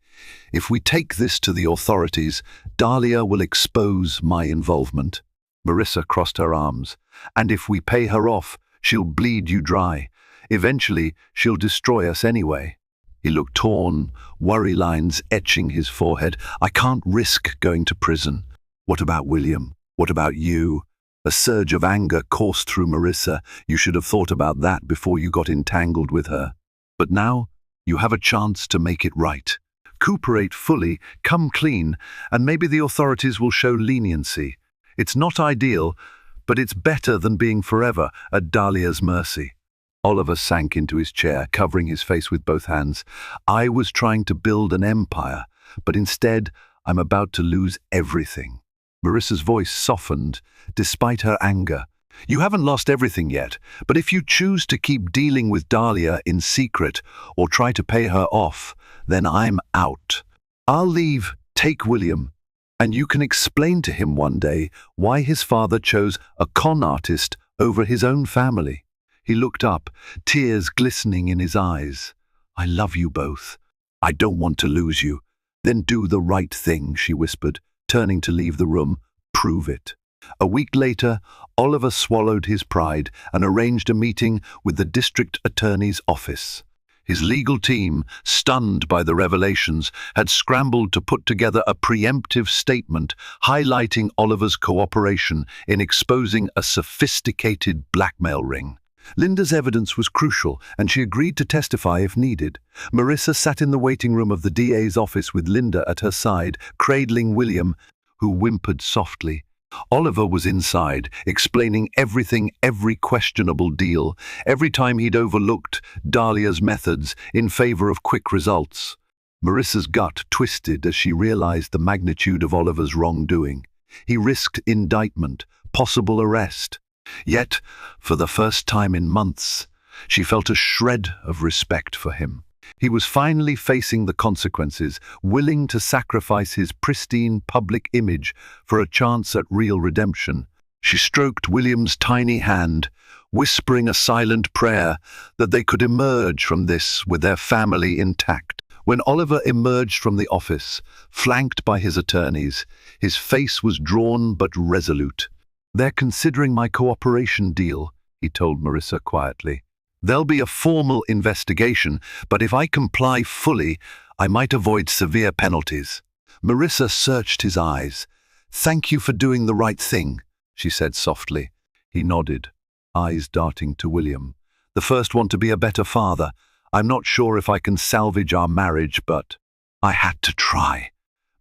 "If we take this to the authorities, Dahlia will expose my involvement." Marissa crossed her arms. "And if we pay her off, she'll bleed you dry. Eventually, she'll destroy us anyway." He looked torn, worry lines etching his forehead. "I can't risk going to prison." "What about William? What about you?" A surge of anger coursed through Marissa. "You should have thought about that before you got entangled with her. But now, you have a chance to make it right. Cooperate fully, come clean, and maybe the authorities will show leniency. It's not ideal, but it's better than being forever at Dahlia's mercy." Oliver sank into his chair, covering his face with both hands. "I was trying to build an empire, but instead I'm about to lose everything." Marissa's voice softened, despite her anger. "You haven't lost everything yet, but if you choose to keep dealing with Dahlia in secret or try to pay her off, then I'm out. I'll leave, take William, and you can explain to him one day why his father chose a con artist over his own family." He looked up, tears glistening in his eyes. "I love you both. I don't want to lose you." "Then do the right thing," she whispered, turning to leave the room. "Prove it." A week later, Oliver swallowed his pride and arranged a meeting with the district attorney's office. His legal team, stunned by the revelations, had scrambled to put together a preemptive statement highlighting Oliver's cooperation in exposing a sophisticated blackmail ring. Linda's evidence was crucial, and she agreed to testify if needed. Marissa sat in the waiting room of the DA's office with Linda at her side, cradling William, who whimpered softly. Oliver was inside, explaining every questionable deal, every time he'd overlooked Dahlia's methods in favor of quick results. Marissa's gut twisted as she realized the magnitude of Oliver's wrongdoing. He risked indictment, possible arrest. Yet, for the first time in months, she felt a shred of respect for him. He was finally facing the consequences, willing to sacrifice his pristine public image for a chance at real redemption. She stroked William's tiny hand, whispering a silent prayer that they could emerge from this with their family intact. When Oliver emerged from the office, flanked by his attorneys, his face was drawn but resolute. "They're considering my cooperation deal," he told Marissa quietly. "There'll be a formal investigation, but if I comply fully, I might avoid severe penalties." Marissa searched his eyes. "Thank you for doing the right thing," she said softly. He nodded, eyes darting to William. "The first one to be a better father. I'm not sure if I can salvage our marriage, but I had to try."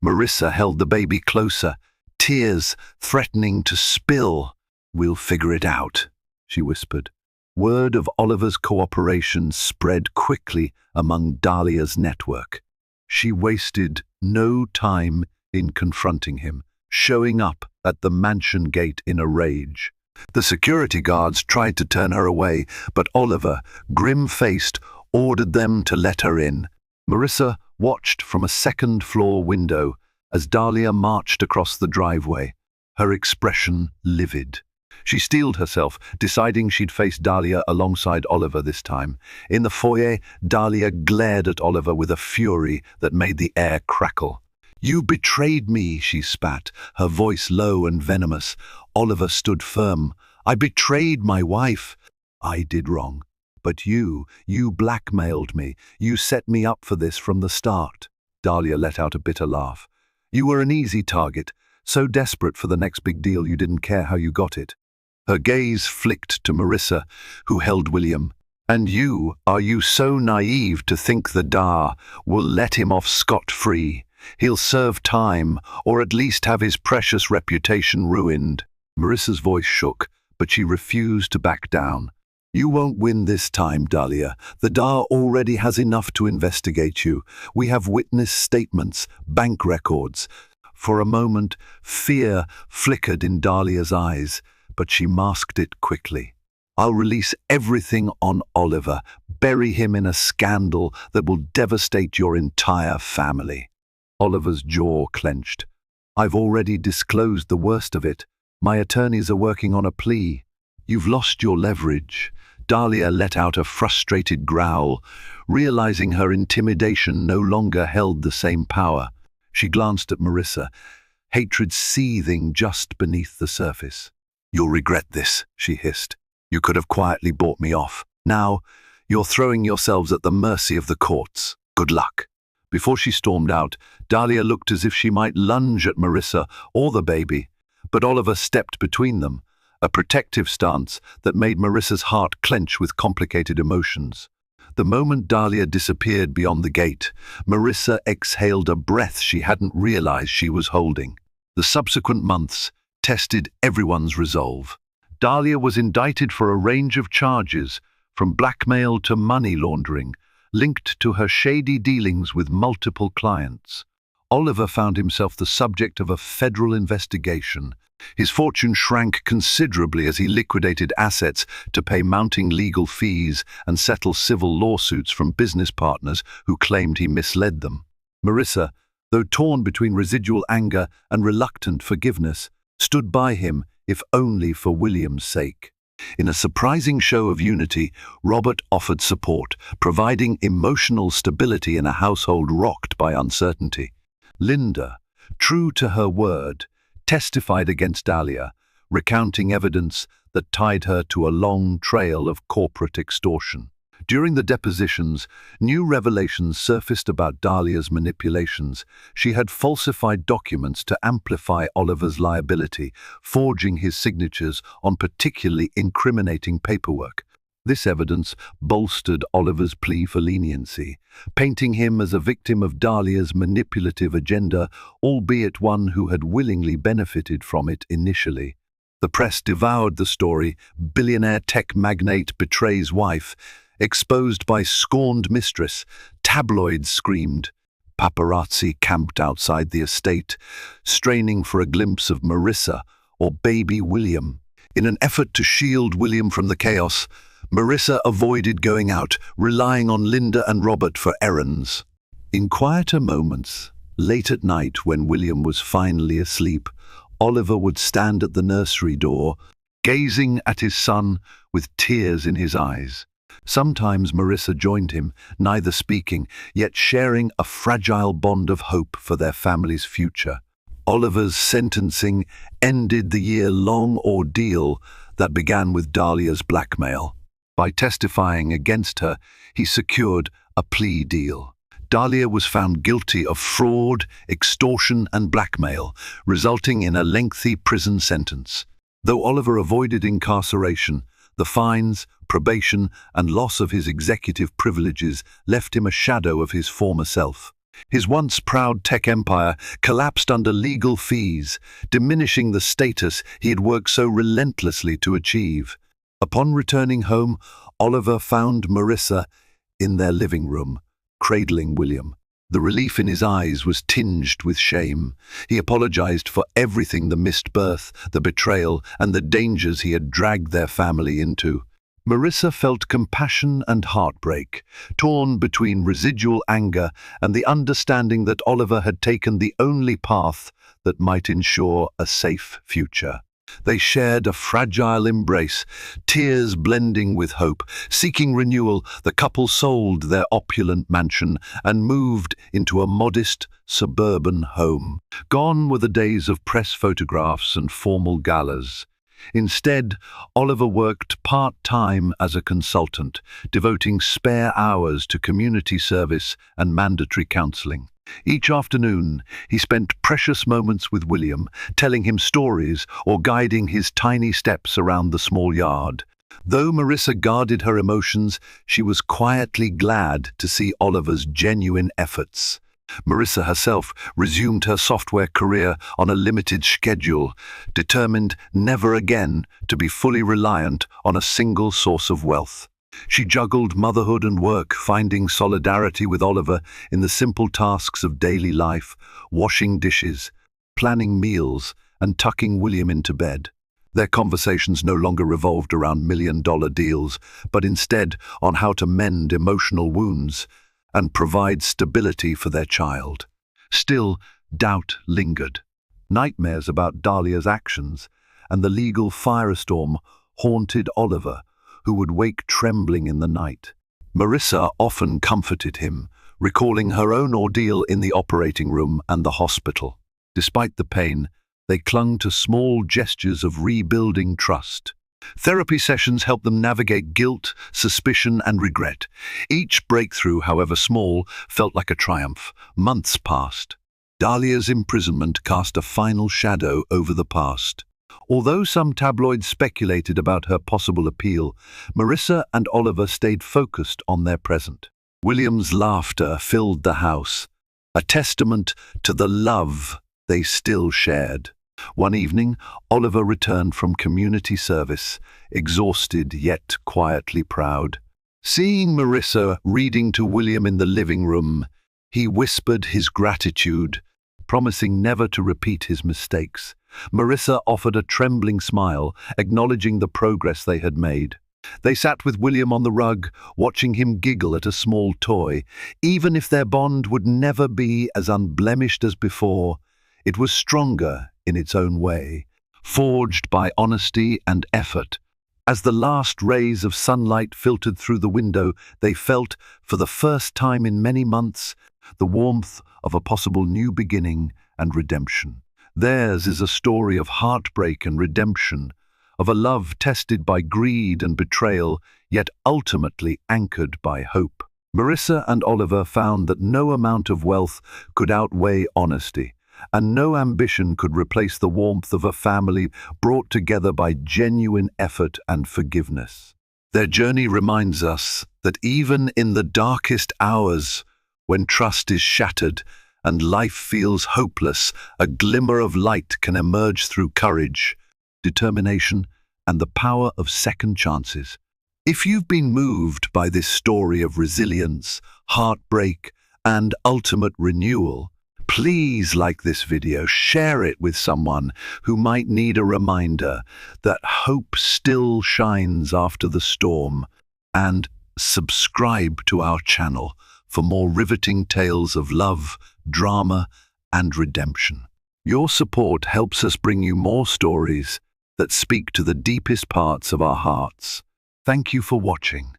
Marissa held the baby closer, tears threatening to spill. "We'll figure it out," she whispered. Word of Oliver's cooperation spread quickly among Dahlia's network. She wasted no time in confronting him, showing up at the mansion gate in a rage. The security guards tried to turn her away, but Oliver, grim-faced, ordered them to let her in. Marissa watched from a second-floor window as Dahlia marched across the driveway, her expression livid. She steeled herself, deciding she'd face Dahlia alongside Oliver this time. In the foyer, Dahlia glared at Oliver with a fury that made the air crackle. "You betrayed me," she spat, her voice low and venomous. Oliver stood firm. "I betrayed my wife. I did wrong. But you blackmailed me. You set me up for this from the start." Dahlia let out a bitter laugh. "You were an easy target, so desperate for the next big deal you didn't care how you got it." Her gaze flicked to Marissa, who held William. "And are you so naive to think the Da will let him off scot-free? He'll serve time, or at least have his precious reputation ruined." Marissa's voice shook, but she refused to back down. "You won't win this time, Dahlia. The DA already has enough to investigate you. We have witness statements, bank records." For a moment, fear flickered in Dahlia's eyes, but she masked it quickly. "I'll release everything on Oliver, bury him in a scandal that will devastate your entire family." Oliver's jaw clenched. "I've already disclosed the worst of it. My attorneys are working on a plea." "You've lost your leverage." Dahlia let out a frustrated growl, realizing her intimidation no longer held the same power. She glanced at Marissa, hatred seething just beneath the surface. "You'll regret this," she hissed. "You could have quietly bought me off. Now, you're throwing yourselves at the mercy of the courts. Good luck." Before she stormed out, Dahlia looked as if she might lunge at Marissa or the baby, but Oliver stepped between them, a protective stance that made Marissa's heart clench with complicated emotions. The moment Dahlia disappeared beyond the gate, Marissa exhaled a breath she hadn't realized she was holding. The subsequent months tested everyone's resolve. Dahlia was indicted for a range of charges, from blackmail to money laundering, linked to her shady dealings with multiple clients. Oliver found himself the subject of a federal investigation. His fortune shrank considerably as he liquidated assets to pay mounting legal fees and settle civil lawsuits from business partners who claimed he misled them. Marissa, though torn between residual anger and reluctant forgiveness, stood by him, if only for William's sake. In a surprising show of unity, Robert offered support, providing emotional stability in a household rocked by uncertainty. Linda, true to her word, testified against Dahlia, recounting evidence that tied her to a long trail of corporate extortion. During the depositions, new revelations surfaced about Dahlia's manipulations. She had falsified documents to amplify Oliver's liability, forging his signatures on particularly incriminating paperwork. This evidence bolstered Oliver's plea for leniency, painting him as a victim of Dahlia's manipulative agenda, albeit one who had willingly benefited from it initially. The press devoured the story. Billionaire tech magnate betrays wife, exposed by scorned mistress. Tabloids screamed. Paparazzi camped outside the estate, straining for a glimpse of Marissa or baby William. In an effort to shield William from the chaos, Marissa avoided going out, relying on Linda and Robert for errands. In quieter moments, late at night when William was finally asleep, Oliver would stand at the nursery door, gazing at his son with tears in his eyes. Sometimes Marissa joined him, neither speaking, yet sharing a fragile bond of hope for their family's future. Oliver's sentencing ended the year-long ordeal that began with Dahlia's blackmail. By testifying against her, he secured a plea deal. Dahlia was found guilty of fraud, extortion, and blackmail, resulting in a lengthy prison sentence. Though Oliver avoided incarceration, the fines, probation, and loss of his executive privileges left him a shadow of his former self. His once proud tech empire collapsed under legal fees, diminishing the status he had worked so relentlessly to achieve. Upon returning home, Oliver found Marissa in their living room, cradling William. The relief in his eyes was tinged with shame. He apologized for everything: the missed birth, the betrayal, and the dangers he had dragged their family into. Marissa felt compassion and heartbreak, torn between residual anger and the understanding that Oliver had taken the only path that might ensure a safe future. They shared a fragile embrace, tears blending with hope. Seeking renewal, the couple sold their opulent mansion and moved into a modest suburban home. Gone were the days of press photographs and formal galas. Instead, Oliver worked part-time as a consultant, devoting spare hours to community service and mandatory counseling. Each afternoon, he spent precious moments with William, telling him stories or guiding his tiny steps around the small yard. Though Marissa guarded her emotions, she was quietly glad to see Oliver's genuine efforts. Marissa herself resumed her software career on a limited schedule, determined never again to be fully reliant on a single source of wealth. She juggled motherhood and work, finding solidarity with Oliver in the simple tasks of daily life, washing dishes, planning meals, and tucking William into bed. Their conversations no longer revolved around million-dollar deals, but instead on how to mend emotional wounds and provide stability for their child. Still, doubt lingered. Nightmares about Dahlia's actions and the legal firestorm haunted Oliver, who would wake trembling in the night. Marissa often comforted him, recalling her own ordeal in the operating room and the hospital. Despite the pain, they clung to small gestures of rebuilding trust. Therapy sessions helped them navigate guilt, suspicion, and regret. Each breakthrough, however small, felt like a triumph. Months passed. Dahlia's imprisonment cast a final shadow over the past. Although some tabloids speculated about her possible appeal, Marissa and Oliver stayed focused on their present. William's laughter filled the house, a testament to the love they still shared. One evening, Oliver returned from community service, exhausted yet quietly proud. Seeing Marissa reading to William in the living room, he whispered his gratitude, promising never to repeat his mistakes. Marissa offered a trembling smile, acknowledging the progress they had made. They sat with William on the rug, watching him giggle at a small toy. Even if their bond would never be as unblemished as before, it was stronger in its own way, forged by honesty and effort. As the last rays of sunlight filtered through the window, they felt, for the first time in many months, the warmth of a possible new beginning and redemption. Theirs is a story of heartbreak and redemption, of a love tested by greed and betrayal, yet ultimately anchored by hope. Marissa and Oliver found that no amount of wealth could outweigh honesty, and no ambition could replace the warmth of a family brought together by genuine effort and forgiveness. Their journey reminds us that even in the darkest hours, when trust is shattered and life feels hopeless, a glimmer of light can emerge through courage, determination, and the power of second chances. If you've been moved by this story of resilience, heartbreak, and ultimate renewal, please like this video, share it with someone who might need a reminder that hope still shines after the storm, and subscribe to our channel for more riveting tales of love, drama, and redemption. Your support helps us bring you more stories that speak to the deepest parts of our hearts. Thank you for watching.